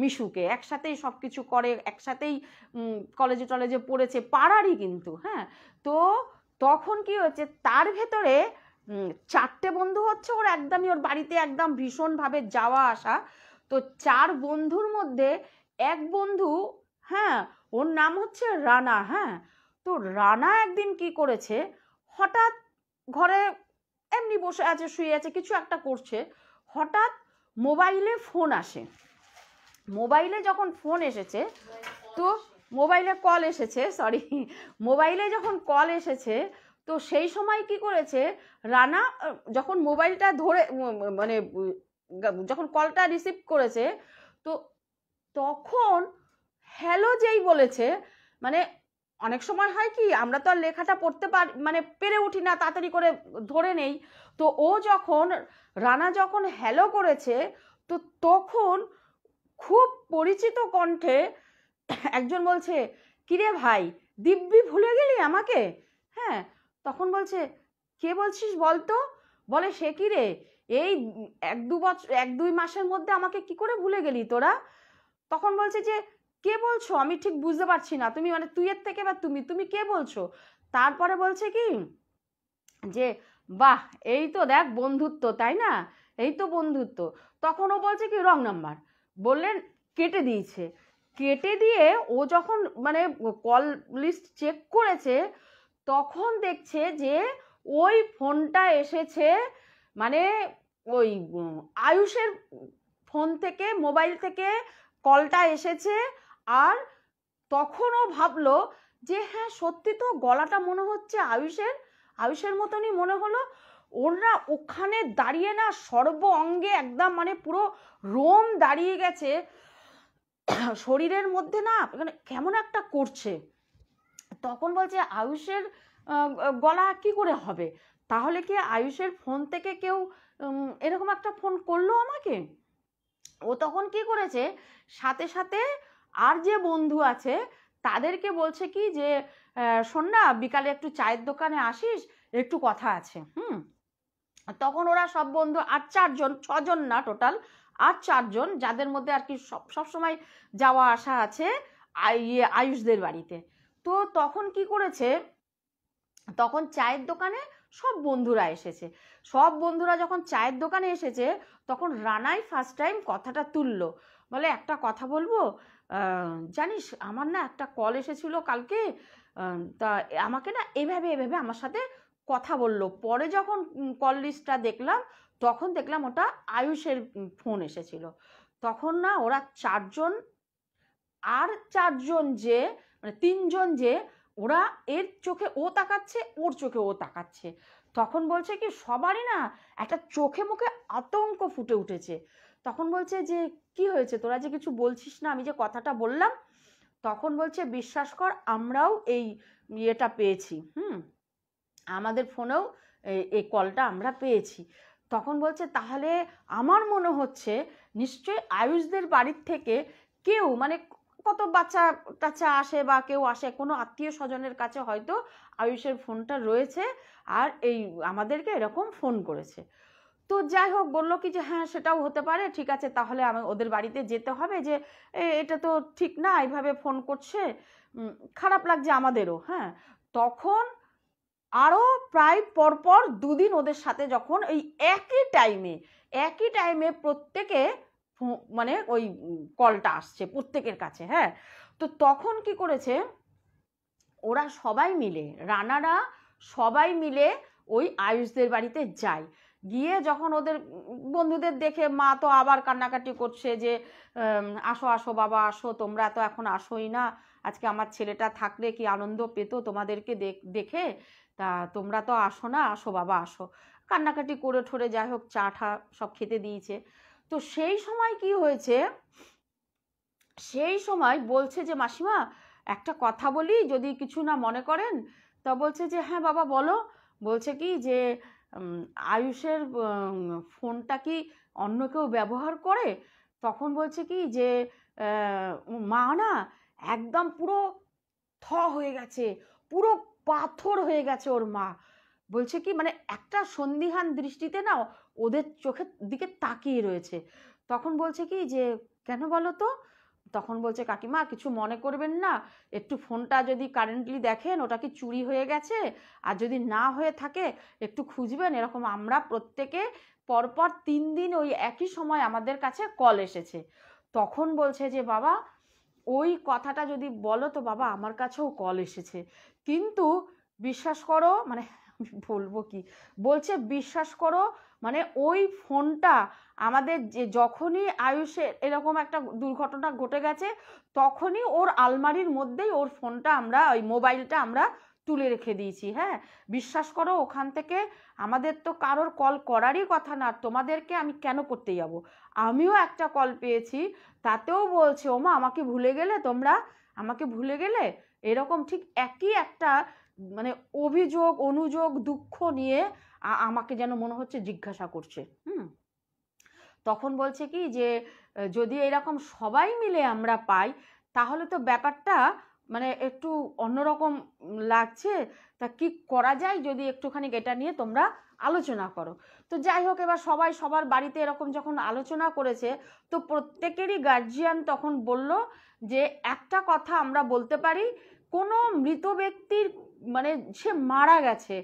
মিশুকে, একসাথেই সব কিছু করে, একসাথেই কলেজে টলেজে পড়েছে, পাড়ারই কিন্তু। হ্যাঁ, তো তখন কি হয়েছে, তার ভেতরে 4টে বন্ধু হচ্ছে ওর একদমই, ওর বাড়িতে একদম ভীষণভাবে যাওয়া আসা। তো 4 বন্ধুর মধ্যে এক বন্ধু, হ্যাঁ, ওর নাম হচ্ছে রানা। হ্যাঁ, তো রানা একদিন কি করেছে, হঠাৎ ঘরে এমনি বসে আছে, শুয়ে আছে, কিছু একটা করছে, হঠাৎ মোবাইলে ফোন আসে। মোবাইলে যখন ফোন এসেছে, তো মোবাইলে কল এসেছে, সরি, মোবাইলে যখন কল এসেছে, তো সেই সময় কি করেছে রানা, যখন মোবাইলটা ধরে মানে যখন কলটা রিসিভ করেছে, তো তখন হ্যালো যেই বলেছে, মানে অনেক সময় হয় কি, আমরা তো আর লেখাটা পড়তে পারি মানে পেরে উঠি না, তাড়াতাড়ি করে ধরে নেই। তো ও যখন, রানা যখন হ্যালো করেছে, তো তখন খুব পরিচিত কণ্ঠে একজন বলছে, কিরে ভাই, দিব্যি ভুলে গেলি আমাকে? হ্যাঁ, তখন বলছে, কে বলছিস বলতো? বলে, সে কি রে, এই 1-2 মাসের মধ্যে আমাকে কি করে ভুলে গেলি তোরা? তখন বলছে যে, কে বলছো, আমি ঠিক বুঝতে পারছি না, তুমি মানে তুই এর থেকে বা তুমি তুমি কে বলছো? তারপরে বলছে কি যে, বাহ, এই তো দেখ বন্ধুত্ব, তাই না, এই তো বন্ধুত্ব। তখন ও বলছে কি, রং নাম্বার, বললেন কেটে দিয়েছে। কেটে দিয়ে ও যখন মানে কল লিস্ট চেক করেছে, তখন দেখছে যে ওই ফোনটা এসেছে মানে ওই আয়ুষের ফোন থেকে, মোবাইল থেকে কলটা এসেছে। আর তখন ও ভাবলো যে হ্যাঁ সত্যি তো, গলাটা মনে হচ্ছে আয়ুষের মতনই মনে হলো। ওর না ওখানে দাঁড়িয়ে না সর্ব অঙ্গে একদম মানে পুরো রোম দাঁড়িয়ে গেছে, শরীরের মধ্যে না মানে কেমন একটা করছে। তখন বলছে আয়ুষের গলা কি করে হবে, তাহলে কি আয়ুষের ফোন থেকে কেউ এরকম একটা ফোন করলো আমাকে। ও তখন কি করেছে, সাথে সাথে আর যে বন্ধু আছে তাদেরকে বলছে কি যে শোন না, বিকালে একটু চায়ের দোকানে আসিস, একটু কথা আছে। তখন ওরা সব বন্ধু আর 4 জন, 6 জন না টোটাল, আর 4 জন, যাদের মধ্যে আর কি সব সময় যাওয়া আসা আছে আয়ুষদের বাড়িতে। তো তখন কি করেছে, তখন চায়ের দোকানে সব বন্ধুরা এসেছে। সব বন্ধুরা যখন চায়ের দোকানে এসেছে, তখন রানাই ফার্স্ট টাইম কথাটা তুললো, বলে একটা কথা বলবো, জানিস আমার না একটা কল এসেছিল কালকে, তা আমাকে না এভাবে এভাবে আমার সাথে কথা বললো। পরে যখন কল লিস্টটা দেখলাম, তখন দেখলাম ওটা আয়ুষের ফোন এসেছিল। তখন না ওরা 4 জন আর 4 জন যে মানে 3 জন যে, ওরা এর চোখে ও তাকাচ্ছে, ওর চোখে ও তাকাচ্ছে। তখন বলছে কি সবারই না একটা চোখে মুখে আতঙ্ক ফুটে উঠেছে। তখন বলছে যে কি হয়েছে, তোরা যে কিছু বলছিস না, আমি যে কথাটা বললাম। তখন বলছে বিশ্বাস কর, আমরাও এই ইয়েটা পেয়েছি, আমাদের ফোনেও এই কলটা আমরা পেয়েছি। তখন বলছে তাহলে আমার মনে হচ্ছে নিশ্চয়ই আয়ুষদের বাড়ির থেকে কেউ মানে কত বাচ্চা টাচ্চা আসে বা কেউ আসে, কোনো আত্মীয় স্বজনের কাছে হয়তো আয়ুষের ফোনটা রয়েছে, আর এই আমাদেরকে এরকম ফোন করেছে। তো যাই হোক, বললো কি যে হ্যাঁ সেটাও হতে পারে, ঠিক আছে তাহলে আমি ওদের বাড়িতে যেতে হবে, যে এটা তো ঠিক না এইভাবে ফোন করছে, খারাপ লাগছে আমাদেরও। হ্যাঁ, তখন আরও প্রায় পরপর 2 দিন ওদের সাথে যখন এই একই টাইমে প্রত্যেকে মানে ওই কলটা আসছে প্রত্যেকের কাছে। হ্যাঁ, তো তখন কি করেছে, ওরা সবাই মিলে, রানারা সবাই মিলে ওই আয়ুষদের বাড়িতে যায়। গিয়ে যখন ওদের বন্ধুদের দেখে, মা তো আবার কান্নাকাটি করছে যে আসো আসো বাবা আসো, তোমরা তো এখন আসোই না, আজকে আমার ছেলেটা থাকলে কি আনন্দ পেতো তোমাদেরকে দেখে, তা তোমরা তো আসো না, আসো বাবা আসো। কান্নাকাটি করে ঠোরে যাই হোক চা ঠা সব খেতে দিয়েছে। তো সেই সময় কি হয়েছে, সেই সময় বলছে যে মাসিমা একটা কথা বলি, যদি কিছু না মনে করেন। তা বলছে যে হ্যাঁ বাবা বলো। বলছে কি যে আয়ুষের ফোনটা কি অন্য কেউ ব্যবহার করে। তখন বলছে কি যে মা না একদম পুরো হয়ে গেছে, পুরো পাথর হয়ে গেছে ওর মা। বলছে কি মানে একটা সন্দিহান দৃষ্টিতে না ওদের চোখের দিকে তাকিয়ে রয়েছে। তখন বলছে কি যে কেন বলো তো। তখন বলছে কাকিমা কিছু মনে করবেন না, একটু ফোনটা যদি কারেন্টলি দেখেন ওটা কি চুরি হয়ে গেছে, আর যদি না হয়ে থাকে একটু খুঁজবেন, এরকম আমরা প্রত্যেকে পরপর 3 দিন ওই একই সময় আমাদের কাছে কল এসেছে। তখন বলছে যে বাবা ওই কথাটা যদি বলো তো বাবা, আমার কাছেও কল এসেছে, কিন্তু বিশ্বাস করো মানে বলবো কি, বলছে বিশ্বাস করো মানে ওই ফোনটা আমাদের যে যখনই আয়ুষের এরকম একটা দুর্ঘটনা ঘটে গেছে, তখনই ওর আলমারির মধ্যেই ওর ফোনটা আমরা, ওই মোবাইলটা আমরা তুলে রেখে দিয়েছি। হ্যাঁ, বিশ্বাস করো ওখান থেকে আমাদের তো কারোর কল করারই কথা না, তোমাদেরকে আমি কেন করতে যাব। আমিও একটা কল পেয়েছি, তাতেও বলছে ওমা আমাকে ভুলে গেলে, তোমরা আমাকে ভুলে গেলে, এরকম ঠিক একই একটা মানে অভিযোগ অনুযোগ দুঃখ নিয়ে আমাকে যেন মনে হচ্ছে জিজ্ঞাসা করছে। তখন বলছে কি যে যদি এরকম সবাই মিলে আমরা পাই, তাহলে তো ব্যাপারটা মানে একটু অন্যরকম লাগছে, তা কি করা যায় যদি একটুখানি এটা নিয়ে তোমরা আলোচনা করো। তো যাই হোক, এবার সবাই সবার বাড়িতে এরকম যখন আলোচনা করেছে, তো প্রত্যেকেরই গার্জিয়ান তখন বলল যে একটা কথা আমরা বলতে পারি, কোনো মৃত ব্যক্তির মানে সে মারা গেছে,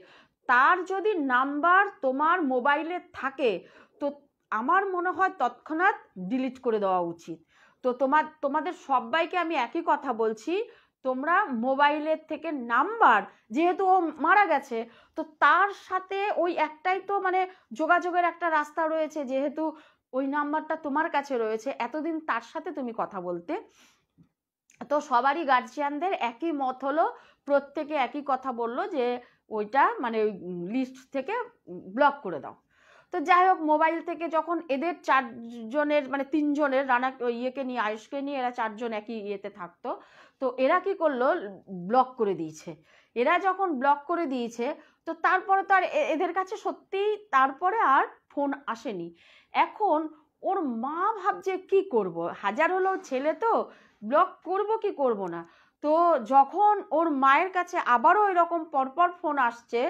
তার যদি নাম্বার তোমার মোবাইলে থাকে, তো আমার মনে হয় তৎক্ষণাৎ ডিলিট করে দেওয়া উচিত। তো তোমাদের সবাইকে আমি একই কথা বলছি, তোমরা মোবাইলের থেকে নাম্বার, যেহেতু ও মারা গেছে তো তার সাথে ওই একটাই তো মানে যোগাযোগের একটা রাস্তা রয়েছে, যেহেতু ওই নাম্বারটা তোমার কাছে রয়েছে, এতদিন তার সাথে তুমি কথা বলতে। তো সবারই গার্জিয়ানদের একই মত হলো, প্রত্যেকে একই কথা বললো যে ওইটা মানে ওই লিস্ট থেকে ব্লক করে দাও। তো যাই হোক, মোবাইল থেকে যখন এদের 4জনের মানে 3জনের রানা ইয়েকে নিয়ে, আয়ুষকে নিয়ে এরা 4জন একই ইয়েতে থাকতো, তো এরা কি করলো, ব্লক করে দিয়েছে। এরা যখন ব্লক করে দিয়েছে তো তারপরে তো আর এদের কাছে সত্যিই তারপরে আর ফোন আসেনি। এখন ওর মা ভাবছে কি করব, হাজার হলো ছেলে, তো ব্লক করব কি করব না। তো যখন ওর মায়ের কাছে আবারও এরকম পরপর ফোন আসছে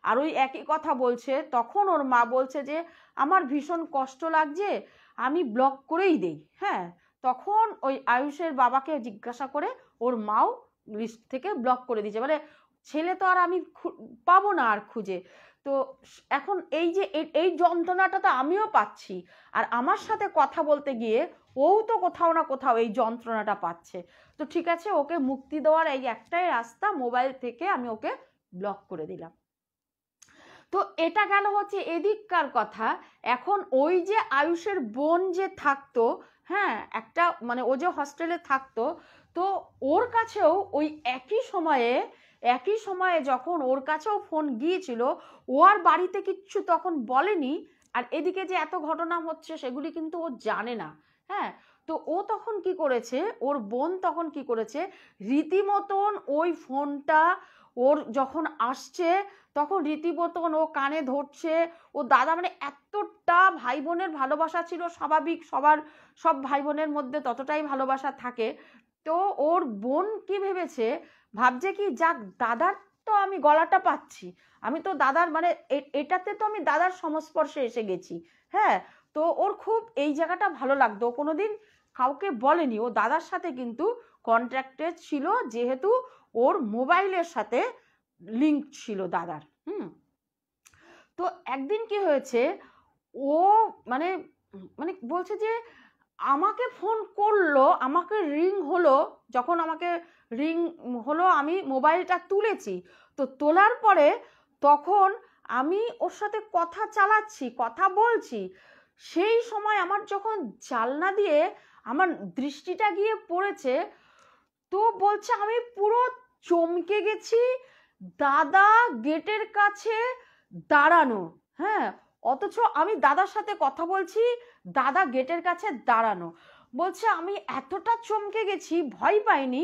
আর ওই একই কথা বলছে, তখন ওর মা বলছে যে আমার ভীষণ কষ্ট লাগছে, আমি ব্লক করেই দেই। হ্যাঁ, তখন ওই আয়ুষের বাবাকে জিজ্ঞাসা করে ওর মাও লিস্ট থেকে ব্লক করে দিয়েছে, মানে ছেলে তো আর আমি পাবো না আর খুঁজে। তো এখন এই যে এই যন্ত্রণাটা তো আমিও পাচ্ছি, আর আমার সাথে কথা বলতে গিয়ে ও তো কোথাও না কোথাও এই যন্ত্রণাটা পাচ্ছে। তো ঠিক আছে, ওকে মুক্তি দেওয়ার এই একটাই রাস্তা, মোবাইল থেকে আমি ওকে ব্লক করে দিলাম। তো এটা গেল হচ্ছে এদিককার কথা। এখন ওই যে আয়ুষের বোন যে থাকতো, হ্যাঁ, একটা মানে ও যে হস্টেলে থাকতো, তো ওর কাছেও ওই একই সময়ে যখন ওর কাছেও ফোন গিয়েছিল, ও আর বাড়িতে কিচ্ছু তখন বলেনি। আর এদিকে যে এত ঘটনা হচ্ছে সেগুলি কিন্তু ও জানে না। হ্যাঁ, তো ও তখন কি করেছে, ওর বোন তখন কি করেছে, রীতিমতন ওই ফোনটা ওর যখন আসছে তখন রীতিমতন ও কানে ধরছে। ও দাদা মানে এতটা ভাই বোনের ভালোবাসা ছিল, স্বাভাবিক সব ভাই বোনের মধ্যে ততটাই ভালোবাসা থাকে। তো ওর বোন কি ভেবেছে, ভাবছে কি যাক দাদার তো আমি গলাটা পাচ্ছি, আমি তো দাদার মানে এটাতে তো আমি দাদার সংস্পর্শে এসে গেছি। হ্যাঁ, তো ওর খুব এই জায়গাটা ভালো লাগতো। ও কোনোদিন কাউকে বলেনি, ও দাদার সাথে কিন্তু কন্ট্রাক্টেড ছিল, যেহেতু ওর মোবাইলের সাথে লিঙ্ক ছিল দাদার। তো একদিন কি হয়েছে, ও মানে মানে বলছে যে আমাকে ফোন করলো, আমাকে রিং হলো, যখন আমাকে রিং হলো আমি মোবাইলটা তুলেছি, তো তোলার পরে তখন আমি ওর সাথে কথা চালাচ্ছি, কথা বলছি, সেই সময় আমার যখন জানলা দিয়ে আমার দৃষ্টিটা গিয়ে পড়েছে, তো বলছে আমি পুরো চমকে গেছি, দাদা গেটের কাছে দাঁড়ানো। হ্যাঁ, অথচ আমি দাদার সাথে কথা বলছি, দাদা গেটের কাছে দাঁড়ানো। বলছে আমি এতটা চমকে গেছি, ভয় পাইনি,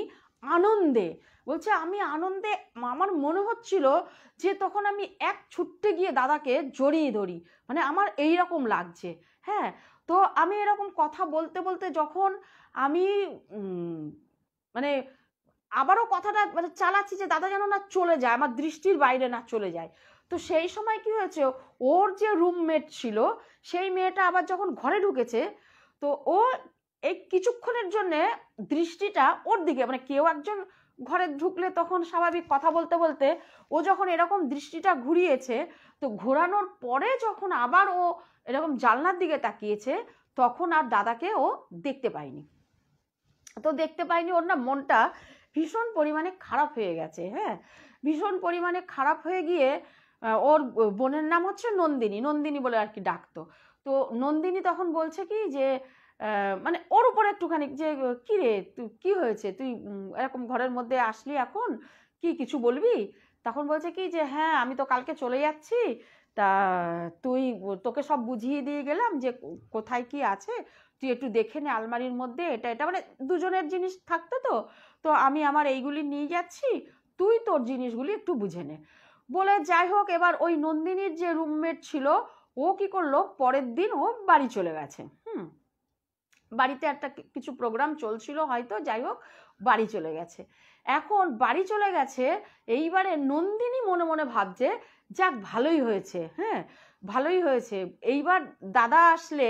আনন্দে। বলছে আমি আনন্দে, আমার মনে হচ্ছিল যে তখন আমি এক ছুটতে গিয়ে দাদাকে জড়িয়ে ধরি, মানে আমার এই রকম লাগছে। হ্যাঁ, তো আমি এরকম কথা বলতে বলতে যখন আমি মানে আবারও কথাটা মানে চালাচ্ছি যে দাদা যেন না চলে যায়, আমার দৃষ্টির বাইরে না চলে যায়, তো সেই সময় কি হয়েছে, ওর যে রুমমেট ছিল সেই মেয়েটা আবার যখন ঘরে ঢুকেছে, তো ও এই কিছুক্ষণের জন্যে দৃষ্টিটা ওর দিকে, মানে কেউ একজন ঘরে ঢুকলে তখন স্বাভাবিক কথা বলতে বলতে ও যখন এরকম দৃষ্টিটা ঘুরিয়েছে, তো ঘোরানোর পরে যখন আবার ও এরকম জানলার দিকে তাকিয়েছে, তখন আর দাদাকে ও দেখতে পায়নি। তো দেখতে পাইনি, ওর না মনটা ভীষণ পরিমাণে খারাপ হয়ে গেছে। হ্যাঁ, ভীষণ পরিমাণে খারাপ হয়ে গিয়ে ওর বোনের নাম হচ্ছে নন্দিনী বলে আর কি ডাকতো। তো নন্দিনী তখন বলছে কি যে মানে ওর উপরে একটুখানি যে কি রে তুই কি হয়েছে, তুই এরকম ঘরের মধ্যে আসলি এখন, কি কিছু বলবি? তখন বলছে কি যে হ্যাঁ আমি তো কালকে চলে যাচ্ছি, তা তোকে সব বুঝিয়ে দিয়ে গেলাম যে কোথায় কি আছে, তুই একটু দেখে নে আলমারির মধ্যে, এটা মানে দুজনের জিনিস থাকতো, তো আমি আমার এইগুলি নিয়ে যাচ্ছি, তুই তোর জিনিসগুলি একটু বুঝে নে বলে। যাই হোক, এবার ওই নন্দিনীর যে রুমমেট ছিল ও কি করলো, পরের দিন ও বাড়ি চলে গেছে। বাড়িতে একটা কিছু প্রোগ্রাম চলছিল হয়তো, যাই হোক বাড়ি চলে গেছে। এখন বাড়ি চলে গেছে, এইবারে নন্দিনী মনে মনে ভাবছে যাক ভালোই হয়েছে, হ্যাঁ ভালোই হয়েছে, এইবার দাদা আসলে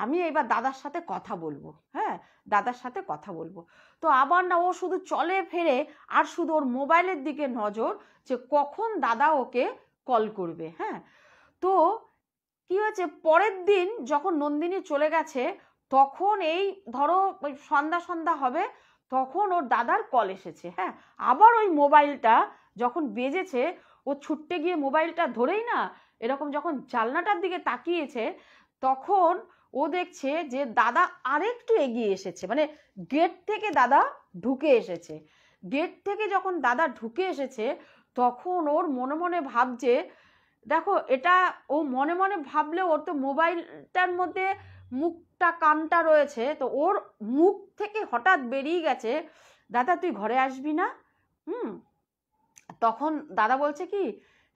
আমি এইবার দাদার সাথে কথা বলবো। হ্যাঁ, দাদার সাথে কথা বলবো। তো আবার না ও শুধু চলে ফেরে আর শুধু ওর মোবাইলের দিকে নজর, যে কখন দাদা ওকে কল করবে। হ্যাঁ, তো কি হয়েছে, পরের দিন যখন নন্দিনী চলে গেছে তখন এই ধরো ওই সন্ধ্যা সন্ধ্যা হবে, তখন ওর দাদার কল এসেছে। হ্যাঁ, আবার ওই মোবাইলটা যখন বেজেছে, ও ছুটতে গিয়ে মোবাইলটা ধরেই না এরকম যখন জানলাটার দিকে তাকিয়েছে, তখন ও দেখছে যে দাদা আরেকটু এগিয়ে এসেছে, মানে গেট থেকে দাদা ঢুকে এসেছে। গেট থেকে যখন দাদা ঢুকে এসেছে, তখন ওর মনে মনে ভাবছে, দেখো এটা ও মনে মনে ভাবলে ওর তো মোবাইলটার মধ্যে মুখটা কানটা রয়েছে, তো ওর মুখ থেকে হঠাৎ বেরিয়ে গেছে, দাদা তুই ঘরে আসবি না? হুম। তখন দাদা বলছে কি,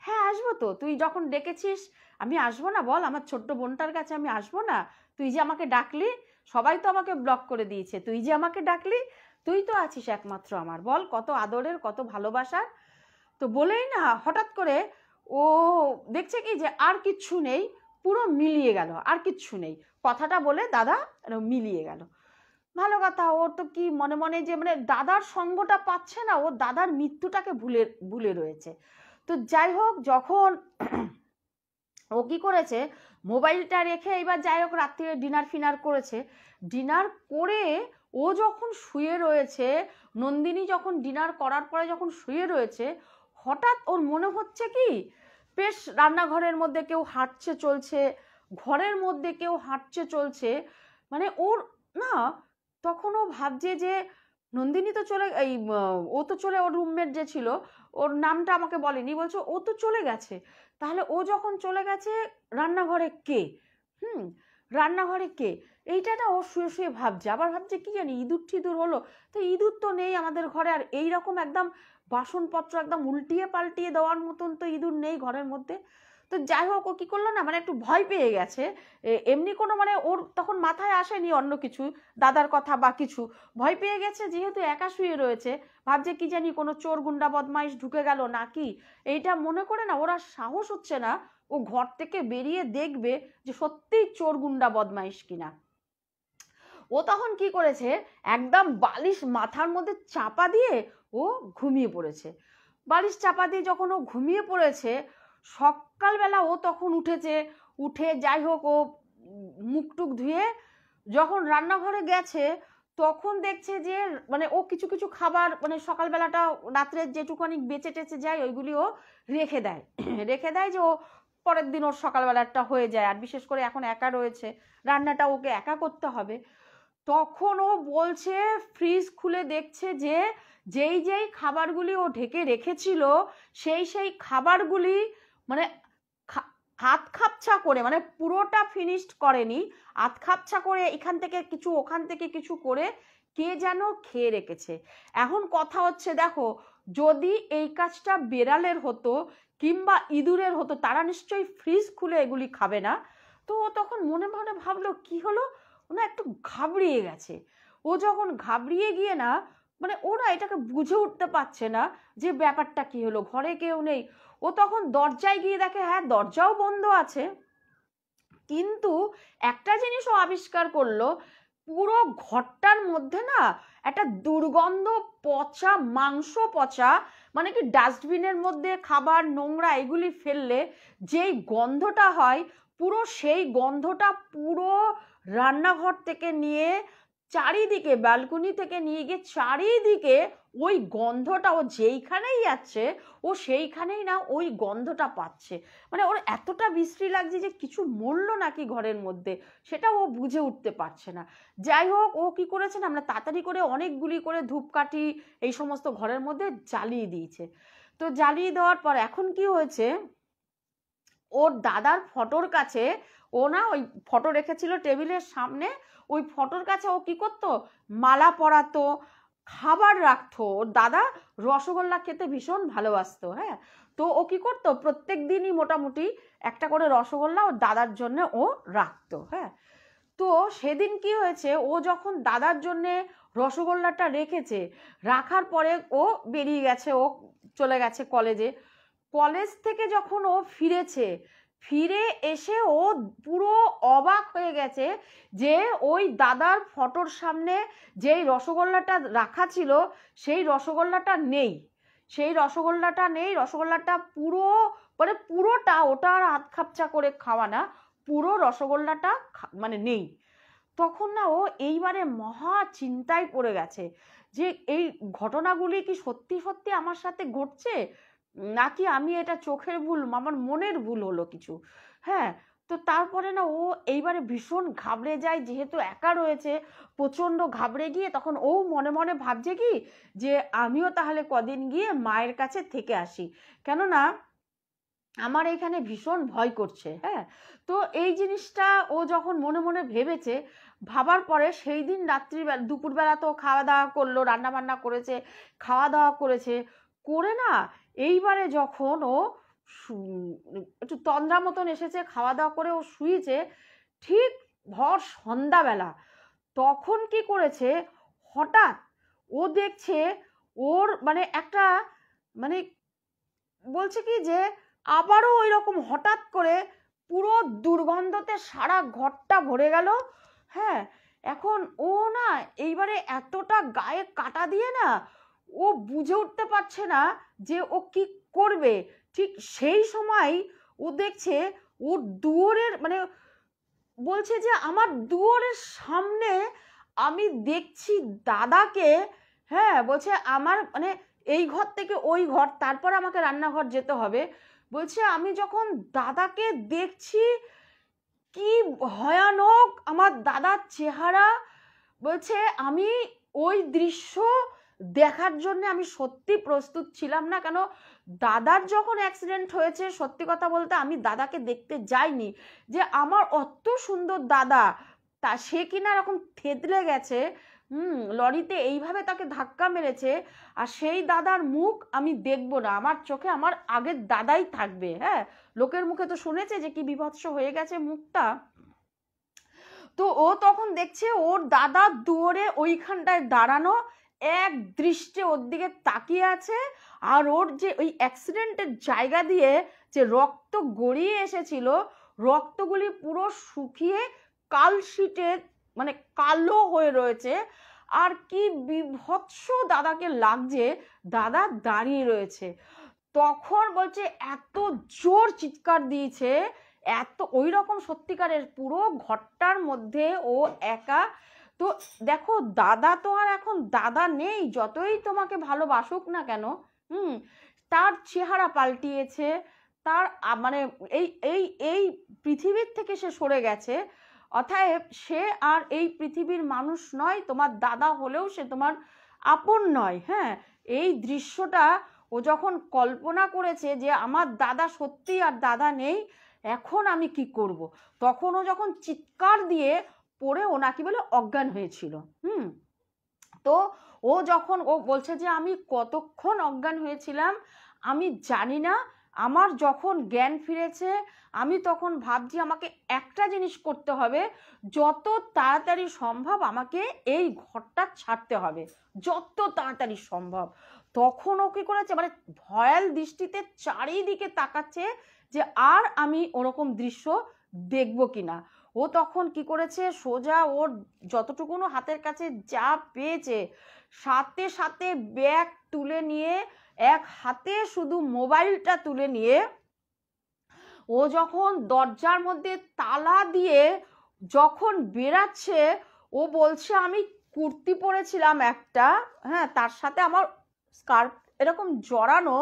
হ্যাঁ আসবো তো, তুই যখন ডেকেছিস আমি আসবো না বল? আমার ছোট্ট বোনটার কাছে আমি আসবো না? তুই যে আমাকে ডাকলি, সবাই তো আমাকে ব্লক করে দিয়েছে, তুই যে আমাকে ডাকলি, তুই তো আছিস একমাত্র আমার, বল কত আদরের কত ভালোবাসার। তো বলেই না হঠাৎ করে ও দেখছে কি যে আর কিচ্ছু নেই, পুরো মিলিয়ে গেল, আর কিচ্ছু নেই, কথাটা বলে দাদা মিলিয়ে গেল। ভালো কথা, ওর তো কি মনে মনে যে মানে দাদার সঙ্গটা পাচ্ছে না, ও দাদার মৃত্যুটাকে ভুলে ভুলে রয়েছে। তো যাই হোক, যখন ও কি করেছে, মোবাইলটা রেখে এবার যাই হোক রাত্রিরে ডিনার ফিনার করেছে, ডিনার করে ও যখন শুয়ে রয়েছে, নন্দিনী যখন ডিনার করার পরে যখন শুয়ে রয়েছে, হঠাৎ ওর মনে হচ্ছে কি বেশ রান্নাঘরের মধ্যে কেউ হাঁটছে চলছে, ঘরের মধ্যে কেউ হাঁটছে চলছে, মানে ওর না, তখন ও ভাবছে যে নন্দিনী তো চলে এই ও তো চলে, ওর রুমমেট যে ছিল ওর নামটা আমাকে বলেনি, বলছে ও তো চলে গেছে, তাহলে ও যখন চলে গেছে রান্নাঘরে কে? হুম, রান্নাঘরে কে? এইটা না ও শুয়ে শুয়ে ভাবছে, আবার ভাবছে কি জানি ইঁদুর টিঁদুর হলো, তো ইঁদুর তো নেই আমাদের ঘরে, আর এইরকম একদম বাসনপত্র একদম উল্টিয়ে পাল্টিয়ে দেওয়ার মতন তো ইঁদুর নেই ঘরের মধ্যে। তো যাই হোক, ও কি করলো না, মানে একটু ভয় পেয়ে গেছে, এমনি কোনো মানে ওর তখন মাথায় আসেনি অন্য কিছু, দাদার কথা বা কিছু, ভয় পেয়ে গেছে যেহেতু একা শুয়ে রয়েছে, ভাবছে কি জানি কোনো চোর গুন্ডা বদমাইশ ঢুকে গেল নাকি, এইটা মনে করে না ওরা সাহস হচ্ছে না ও ঘর থেকে বেরিয়ে দেখবে যে সত্যিই চোর গুন্ডা বদমাইশ কিনা। ও তখন কি করেছে, একদম বালিশ মাথার মধ্যে চাপা দিয়ে ও ঘুমিয়ে পড়েছে। বালিশ চাপা দিয়ে যখন ও ঘুমিয়ে পড়েছে, সকালবেলা ও তখন উঠেছে, উঠে যাই হোক ও মুখ টুক ধুয়ে যখন রান্নাঘরে গেছে, তখন দেখছে যে মানে ও কিছু কিছু খাবার মানে সকালবেলাটা রাত্রে যেটুকুনি বেঁচে টেচে যায় ওইগুলি ও রেখে দেয় রেখে দেয় যে ও পরের দিন ওর সকালবেলাটা হয়ে যায়, আর বিশেষ করে এখন একা রয়েছে, রান্নাটা ওকে একা করতে হবে। তখন ও বলছে, ফ্রিজ খুলে দেখছে যে যেই যেই খাবারগুলি ও ঢেকে রেখেছিল, সেই সেই খাবারগুলি মানে হাত খাপছা করে, মানে পুরোটা ফিনিশড করেনি, হাত খাপছা করে এখান থেকে কিছু ওখান থেকে কিছু করে কে যেন খেয়ে রেখেছে। এখন কথা হচ্ছে দেখো, যদি এই কাজটা বেড়ালের হতো কিংবা ইঁদুরের হতো, তারা নিশ্চয়ই ফ্রিজ খুলে এগুলি খাবে না। তো ও তখন মনে মনে ভাবলো কি হলো, ও না একটু ঘাবড়িয়ে গেছে। ও যখন ঘাবড়িয়ে গিয়ে না, মানে ও না এটাকে বুঝে উঠতে পারছে না যে ব্যাপারটা কি হলো, ঘরে কেউ নেই। ও তখন দরজায় গিয়ে দেখে হ্যাঁ দরজাও বন্ধ আছে, কিন্তু একটা জিনিস ও আবিষ্কার করলো, পুরো ঘরটার মধ্যে না একটা দুর্গন্ধ, পচা মাংস পচা, মানে কি ডাস্টবিনের মধ্যে খাবার নোংরা এগুলি ফেললে যেই গন্ধটা হয়, পুরো সেই গন্ধটা পুরো রান্নাঘর থেকে নিয়ে চারিদিকে, ব্যালকনি থেকে নিয়ে গিয়ে চারিদিকে ওই গন্ধটা, ও যেইখানেই যাচ্ছে ও সেইখানেই না ওই গন্ধটা পাচ্ছে। মানে ওর এতটা বিশ্রী লাগছে যে কিছু মরলো নাকি ঘরের মধ্যে, সেটা ও বুঝে উঠতে পারছে না। যাই হোক, ও কি করেছে না, আমরা তাড়াতাড়ি করে অনেকগুলি করে ধূপকাঠি এই সমস্ত ঘরের মধ্যে জ্বালিয়ে দিয়েছে। তো জ্বালিয়ে দেওয়ার পর এখন কি হয়েছে, ওর দাদার ফটোর কাছে, ও না ওই ফটো রেখেছিল টেবিলের সামনে, ওই ফটোর কাছে ও কি করতো, মালা পরাতো, খাবার রাখতো। ওর দাদা রসগোল্লা খেতে ভীষণ ভালোবাসতো। হ্যাঁ, তো ও কি করতো, প্রত্যেক দিনই মোটামুটি একটা করে রসগোল্লা ওর দাদার জন্য ও রাখতো। হ্যাঁ, তো সেদিন কি হয়েছে, ও যখন দাদার জন্যে রসগোল্লাটা রেখেছে, রাখার পরে ও বেরিয়ে গেছে, ও চলে গেছে কলেজে। কলেজ থেকে যখন ও ফিরেছে, ফিরে এসে ও পুরো অবাক হয়ে গেছে যে ওই দাদার ফটোর সামনে যেই রসগোল্লাটা রাখা ছিল সেই রসগোল্লাটা নেই, সেই রসগোল্লাটা নেই, রসগোল্লাটা পুরো মানে পুরোটা, ওটা আর হাত খাপচা করে খাওয়া না, পুরো রসগোল্লাটা মানে নেই। তখন না ও এইবারে মহা চিন্তায় পড়ে গেছে যে এই ঘটনাগুলি কি সত্যি সত্যি আমার সাথে ঘটছে, নাকি আমি এটা চোখের ভুল, আমার মনের ভুল হলো কিছু। হ্যাঁ, তো তারপরে না ও এইবারে ভীষণ ঘাবড়ে যায়, যেহেতু একা রয়েছে প্রচণ্ড ঘাবড়ে গিয়ে তখন ও মনে মনে ভাবছে কি যে আমিও তাহলে কদিন গিয়ে মায়ের কাছে থেকে আসি, কেননা আমার এখানে ভীষণ ভয় করছে। হ্যাঁ, তো এই জিনিসটা ও যখন মনে মনে ভেবেছে, ভাবার পরে সেই দিন রাত্রিবেলা দুপুরবেলা তো খাওয়া দাওয়া করলো, রান্না বান্না করেছে, খাওয়া দাওয়া করেছে, করে না এইবারে যখন ও একটু তন্দ্রা মতন এসেছে, খাওয়া দাওয়া করে ও শুয়েছে, ঠিক ভর সন্ধ্যাবেলা তখন কি করেছে, হঠাৎ ও দেখছে ওর মানে একটা মানে বলছে কি যে আবারও ওই রকম হঠাৎ করে পুরো দুর্গন্ধতে সারা ঘরটা ভরে গেল। হ্যাঁ, এখন ও না এইবারে এতটা গায়ে কাটা দিয়ে না ও বুঝে উঠতে পারছে না যে ও কি করবে। ঠিক সেই সময় ও দেখছে ওর দুয়ারের মানে বলছে যে আমার দুয়ারের সামনে আমি দেখছি দাদাকে। হ্যাঁ, বলছে আমার মানে এই ঘর থেকে ওই ঘর, তারপর আমাকে রান্নাঘর যেতে হবে। বলছে আমি যখন দাদাকে দেখছি, কি ভয়ানক আমার দাদার চেহারা। বলছে আমি ওই দৃশ্য দেখার জন্য আমি সত্যি প্রস্তুত ছিলাম না, কেন দাদার যখন অ্যাক্সিডেন্ট হয়েছে সত্যি কথা বলতে আমি দাদাকে দেখতে যাইনি, যে আমার অত সুন্দর দাদা তা সে কিনা এরকম থেতলে গেছে, লরিতে এইভাবে তাকে ধাক্কা মেরেছে, আর সেই দাদার মুখ আমি দেখবো না, আমার চোখে আমার আগের দাদাই থাকবে। হ্যাঁ, লোকের মুখে তো শুনেছে যে কি বীভৎস হয়ে গেছে মুখটা। তো ও তখন দেখছে ওর দাদা দুয়ারে ওইখানটায় দাঁড়ানো, এক দৃষ্টে ওর দিকে তাকিয়ে আছে, আর ওর যে ওই অ্যাক্সিডেন্টের জায়গা দিয়ে যে রক্ত গড়িয়ে এসেছিল, রক্তগুলি পুরো শুকিয়ে কালশিটে মানে কালো হয়ে রয়েছে, আর কি বিভৎস দাদাকে লাগছে, দাদা দাঁড়িয়ে রয়েছে। তখন বলছে এত জোর চিৎকার দিয়েছে, এত ওই রকম সত্যিকারের পুরো ঘরটার মধ্যে ও একা। তো দেখো দাদা তো আর এখন দাদা নেই, যতই তোমাকে ভালোবাসুক না কেন, তার চেহারা পাল্টিয়েছে, তার মানে এই এই এই পৃথিবীর থেকে সে সরে গেছে, অতএব সে আর এই পৃথিবীর মানুষ নয়, তোমার দাদা হলেও সে তোমার আপন নয়। হ্যাঁ, এই দৃশ্যটা ও যখন কল্পনা করেছে যে আমার দাদা সত্যি আর দাদা নেই, এখন আমি কি করব, তখন ও যখন চিৎকার দিয়ে পড়ে ও নাকি বলে অজ্ঞান হয়েছিল। তো ও যখন ও বলছে যে আমি কতক্ষণ অজ্ঞান হয়েছিলাম আমি জানি না, আমার যখন জ্ঞান ফিরেছে আমি তখন ভাবছি আমাকে একটা জিনিস করতে হবে, যত তাড়াতাড়ি সম্ভব আমাকে এই ঘরটা ছাড়তে হবে, যত তাড়াতাড়ি সম্ভব। তখন ও কি করেছে মানে ভয়াল দৃষ্টিতে চারিদিকে তাকাচ্ছে যে আর আমি ওরকম দৃশ্য দেখবো কিনা। ও তখন কি করেছে, সোজা ওর যতটুকুনো হাতের কাছে যা পেয়েছে সাথে সাথে ব্যাগ তুলে নিয়ে, এক হাতে শুধু মোবাইলটা তুলে নিয়ে ও যখন দরজার মধ্যে তালা দিয়ে যখন বেরাচ্ছে, ও বলছে আমি কুর্তি পরেছিলাম একটা, হ্যাঁ, তার সাথে আমার স্কার্ফ এরকম জড়ানো।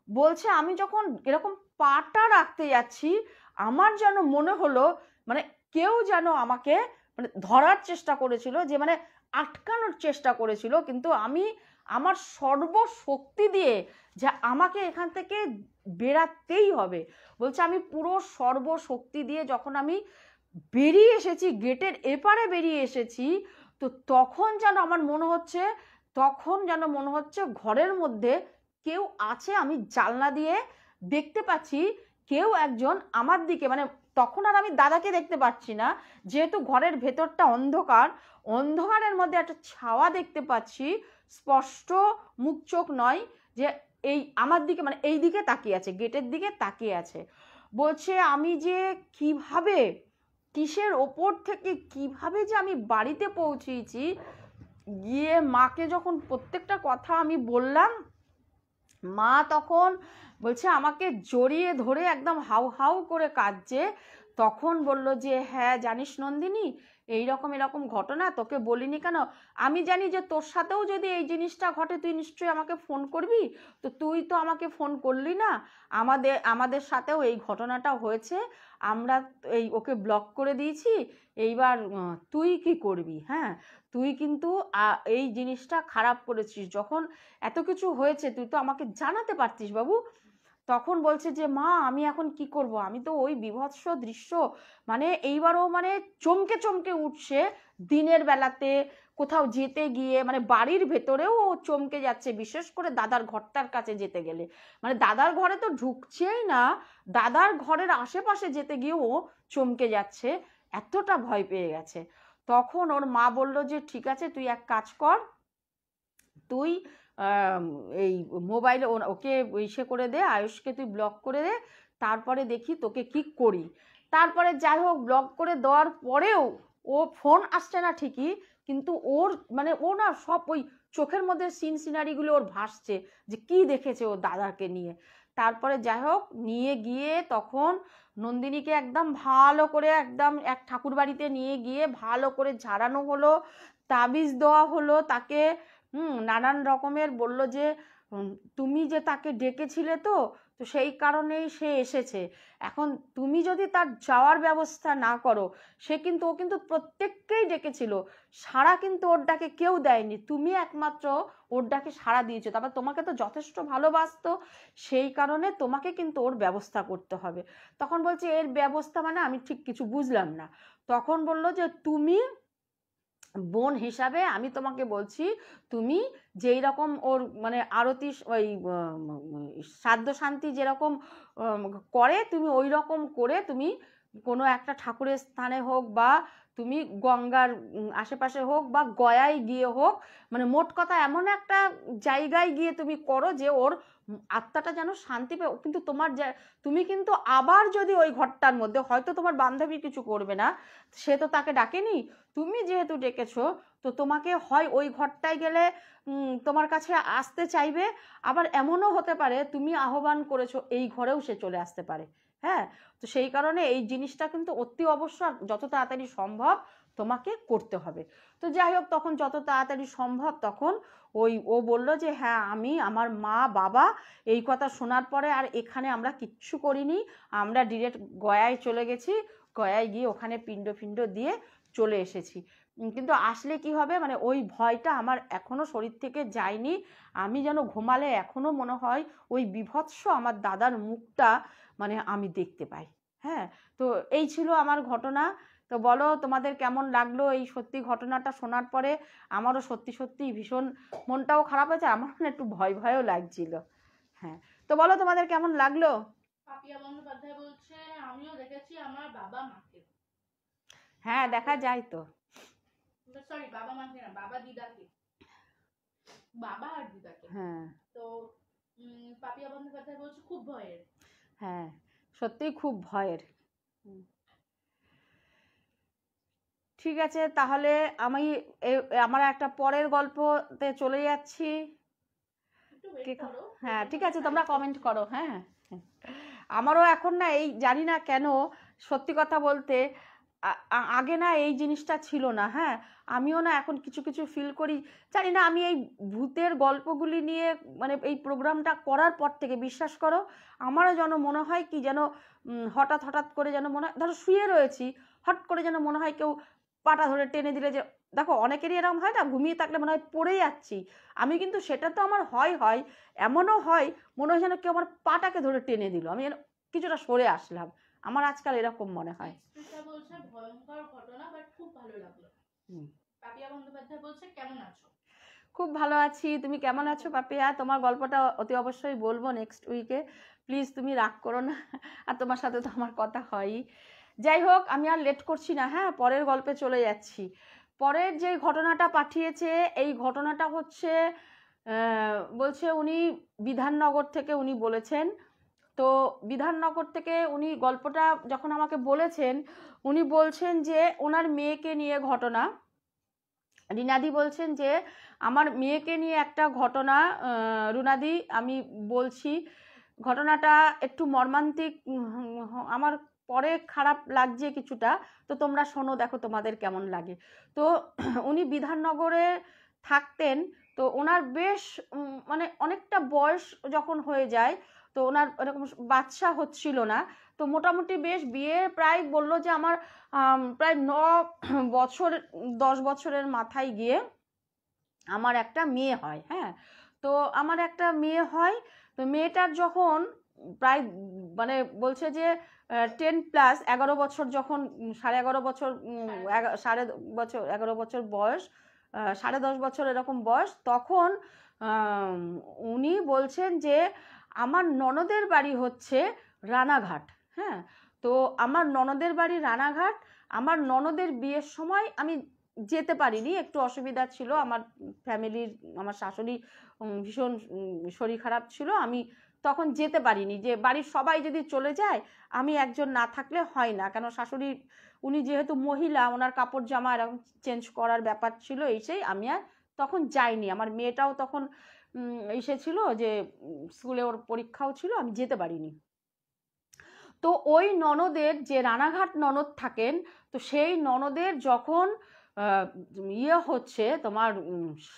বলছে আমি যখন এরকম পাটা রাখতে যাচ্ছি আমার যেন মনে হলো মানে কেউ যেন আমাকে মানে ধরার চেষ্টা করেছিল, যে মানে আটকানোর চেষ্টা করেছিল, কিন্তু আমি আমার সর্বশক্তি দিয়ে যে আমাকে এখান থেকে বেরাতেই হবে। বলছে আমি পুরো সর্বশক্তি দিয়ে যখন আমি বেরিয়ে এসেছি, গেটের এপারে বেরিয়ে এসেছি, তো তখন যেন আমার মনে হচ্ছে, তখন যেন মনে হচ্ছে ঘরের মধ্যে কেউ আছে, আমি জানলা দিয়ে দেখতে পাচ্ছি কেউ একজন আমার দিকে, মানে তখন আর আমি দাদাকে দেখতে পাচ্ছি না, যেহেতু ঘরের ভেতরটা অন্ধকার, অন্ধকারের মধ্যে একটা ছাওয়া দেখতে পাচ্ছি, স্পষ্ট মুখ চোখ নয়, যে এই আমার দিকে মানে এই দিকে তাকিয়ে আছে, গেটের দিকে তাকিয়ে আছে। বলছে আমি যে কিভাবে কিসের ওপর থেকে কিভাবে যে আমি বাড়িতে পৌঁছেছি, গিয়ে মাকে যখন প্রত্যেকটা কথা আমি বললাম, মা তখন বলছে আমাকে জড়িয়ে ধরে একদম হাউ হাউ করে কাঁদছে। তখন বলল যে হ্যাঁ জানিস নন্দিনী, এরকম ঘটনা তোকে বলিনি কেন, আমি জানি যে তোর সাথেও যদি এই জিনিসটা ঘটে তুই নিশ্চয়ই আমাকে ফোন করবি, তো তুই তো আমাকে ফোন করলি না। আমাদের সাথেও এই ঘটনাটা হয়েছে, আমরা ওকে ব্লক করে দিয়েছি। এইবার তুই কি করবি? হ্যাঁ, তুই কিন্তু এই জিনিসটা খারাপ করেছিস, যখন এত কিছু হয়েছে তুই তো আমাকে জানাতে পারতিস বাবু। তখন বলছে যে মা আমি এখন কি করব, আমি তো ওই বীভৎস দৃশ্য, মানে এইবারও মানে চমকে চমকে উঠছে দিনের বেলাতে, কোথাও যেতে গিয়ে মানে বাড়ির ভেতরেও ও চমকে যাচ্ছে, বিশেষ করে দাদার ঘরটার কাছে যেতে গেলে, মানে দাদার ঘরে তো ঢুকছেই না, দাদার ঘরের আশেপাশে যেতে গিয়েও ও চমকে যাচ্ছে, এতটা ভয় পেয়ে গেছে। তখন ওর মা বলল যে ঠিক আছে তুই এক কাজ কর, তুই এই মোবাইলে ওকে ইসে করে দে, আয়ুষকে তুই ব্লক করে দে, তারপরে দেখি তোকে কি করি। তারপরে যাই হোক ব্লক করে দেওয়ার পরেও ও ফোন আসছে না ঠিকই, কিন্তু ওর মানে ও না সব ওই চোখের মধ্যে সিনারিগুলো ওর ভাসছে যে কি দেখেছে ও দাদাকে নিয়ে। তারপরে যাই হোক নিয়ে গিয়ে তখন নন্দিনীকে একদম ভালো করে একদম এক ঠাকুর বাড়িতে নিয়ে গিয়ে ভালো করে ঝাড়ানো হলো, তাবিজ দেওয়া হলো তাকে, নানান রকমের বলল যে তুমি যে তাকে ডেকেছিলে তো তো সেই কারণেই সে এসেছে, এখন তুমি যদি তার যাওয়ার ব্যবস্থা না করো, ও কিন্তু প্রত্যেককেই ডেকেছিল, সাড়া কিন্তু ওর ডাকে কেউ দেয়নি, তুমি একমাত্র ওর ডাকে সাড়া দিয়েছো, তারপর তোমাকে তো যথেষ্ট ভালোবাসতো, সেই কারণে তোমাকে কিন্তু ওর ব্যবস্থা করতে হবে। তখন বলছে এর ব্যবস্থা মানে আমি ঠিক কিছু বুঝলাম না। তখন বলল যে তুমি বোন হিসাবে আমি তোমাকে বলছি, তুমি যেই রকম ওর মানে আরতি ওই শ্রাদ্ধ শান্তি যেরকম করে তুমি ওই রকম করে তুমি কোনো একটা ঠাকুরের স্থানে হোক বা তুমি গঙ্গার আশেপাশে হোক বা গয়ায় গিয়ে হোক, মানে মোট কথা এমন একটা জায়গায় গিয়ে তুমি করো যে ওর আত্মাটা যেন শান্তি পায়। কিন্তু তুমি কিন্তু আবার যদি ওই ঘরটার মধ্যে, হয়তো তোমার বান্ধবী কিছু করবে না, সে তো তাকে ডাকেনি, তুমি যেহেতু ডেকেছো তো তোমাকে হয় ওই ঘরটায় গেলে তোমার কাছে আসতে চাইবে, আবার এমনও হতে পারে তুমি আহ্বান করেছো এই ঘরেও সে চলে আসতে পারে। হ্যাঁ, তো সেই কারণে এই জিনিসটা কিন্তু অতি অবশ্য যত তাড়াতাড়ি সম্ভব তোমাকে করতে হবে। তো যাই হোক তখন যত তাড়াতাড়ি সম্ভব তখন ও বলল যে হ্যাঁ আমি আমার মা বাবা এই কথা শোনার পরে আর এখানে আমরা কিচ্ছু করিনি, আমরা ডিরেক্ট গয়ায় চলে গেছি, গয়ায় গিয়ে ওখানে পিণ্ড দিয়ে চলে এসেছি। কিন্তু আসলে কি হবে, মানে ওই ভয়টা আমার এখনো শরীর থেকে যায়নি, আমি যেন ঘুমালে এখনো মনে হয় ওই বীভৎস আমার দাদার মুখটা মানে আমি দেখতে পাই। হ্যাঁ, তো এই ছিল আমার ঘটনা। তো বলো তোমাদের কেমন লাগলো এই সত্যি ঘটনাটা শোনার পরে? আমারও সত্যি সত্যি ভীষণ মনটাও খারাপ হয়েছে, আমার না একটু ভয়ও লাগছিল। হ্যাঁ, তো বলো তোমাদের কেমন লাগলো? পাপিয়া বন্দ্যোপাধ্যায় বলছে আমিও দেখেছি আমার বাবা মাকে। হ্যাঁ দেখা যায় তো। সরি বাবা মাকে না, বাবা দিদাকে, বাবা আর দিদাকে। হ্যাঁ তো পাপিয়া বন্দ্যোপাধ্যায় বলছে খুব ভয়ের। হ্যাঁ সত্যিই খুব ভয়ের। ঠিক আছে তাহলে আমি আমার একটা পরের গল্পতে চলে যাচ্ছি। একটু ওয়েট করো। হ্যাঁ ঠিক আছে তোমরা কমেন্ট করো। হ্যাঁ, আমারও এখন না এই জানি না কেন, সত্যি কথা বলতে আগে না এই জিনিসটা ছিল না। হ্যাঁ, আমিও না এখন কিছু কিছু ফিল করি, জানি না আমি এই ভূতের গল্পগুলি নিয়ে মানে এই প্রোগ্রামটা করার পর থেকে বিশ্বাস করো আমারও যেন মনে হয় কি যেন হঠাৎ হঠাৎ করে যেন মনে হয়, ধরো শুয়ে রয়েছি, হট করে যেন মনে হয় কেউ পাটা ধরে টেনে দিলে, যে দেখো অনেকেরই এরকম হয় না, ঘুমিয়ে থাকলে মনে হয় পড়ে যাচ্ছি, আমি কিন্তু সেটা তো আমার হয় এমনও হয় মনে হয় যেন কেউ আমার পাটাকে ধরে টেনে দিল, আমি যেন কিছুটা সরে আসলাম, আমার আজকাল এরকম মনে হয়। এটা বলছে ভয়ঙ্কর ঘটনা বাট খুব ভালো লাগলো। পাপিয়া বন্দ্যোপাধ্যায় বলছে কেমন আছো? খুব ভালো আছি, তুমি কেমন আছো পাপিয়া? তোমার গল্পটা অতি অবশ্যই বলবো নেক্সট উইকে, প্লিজ তুমি রাগ করো না, আর তোমার সাথে তো আমার কথা হয়ই। যাই হোক আমি আর লেট করছি না, হ্যাঁ পরের গল্পে চলে যাচ্ছি। পরের যে ঘটনাটা পাঠিয়েছে এই ঘটনাটা হচ্ছে বলছে উনি বিধাননগর থেকে উনি বলেছেন। তো বিধাননগর থেকে উনি গল্পটা যখন আমাকে বলেছেন, উনি বলছেন যে ওনার মেয়েকে নিয়ে ঘটনা। রীনাদি বলছেন যে আমার মেয়েকে নিয়ে একটা ঘটনা, রুনাদি আমি বলছি ঘটনাটা একটু মর্মান্তিক, আমার পরে খারাপ লাগছে কিছুটা, তো তোমরা শোনো, দেখো তোমাদের কেমন লাগে। তো উনি বিধাননগরে থাকতেন। তো ওনার বেশ মানে অনেকটা বয়স যখন হয়ে যায়, তো ওনার এরকম বাচ্চা হচ্ছিল না। তো মোটামুটি বেশ বিয়ে প্রায় বললো যে আমার প্রায় 9 বছর 10 বছরের মাথায় গিয়ে আমার একটা মেয়ে হয়। হ্যাঁ, তো আমার একটা মেয়ে হয়। তো মেয়েটার যখন প্রায় মানে বলছে যে 10+, 11 বছর যখন 11.5 বছর, 11.5 বছর বয়স, 10.5 বছর এরকম বয়স, তখন উনি বলছেন যে আমার ননদের বাড়ি হচ্ছে রানাঘাট। হ্যাঁ, তো আমার ননদের বাড়ি রানাঘাট। আমার ননদের বিয়ের সময় আমি যেতে পারিনি, একটু অসুবিধা ছিল আমার ফ্যামিলির। আমার শাশুড়ি ভীষণ শরীর খারাপ ছিল, আমি তখন যেতে পারিনি। যে বাড়ির সবাই যদি চলে যায়, আমি একজন না থাকলে হয় না, কেন শাশুড়ি উনি যেহেতু মহিলা, ওনার কাপড় জামা এরকম চেঞ্জ করার ব্যাপার ছিল, সেই আমি আর তখন যাইনি। আমার মেয়েটাও তখন এসেছিল যে স্কুলে ওর পরীক্ষাও ছিল, আমি যেতে পারিনি। তো ওই ননদের যে রানাঘাট ননদ থাকেন, তো সেই ননদের যখন ইয়ে হচ্ছে তোমার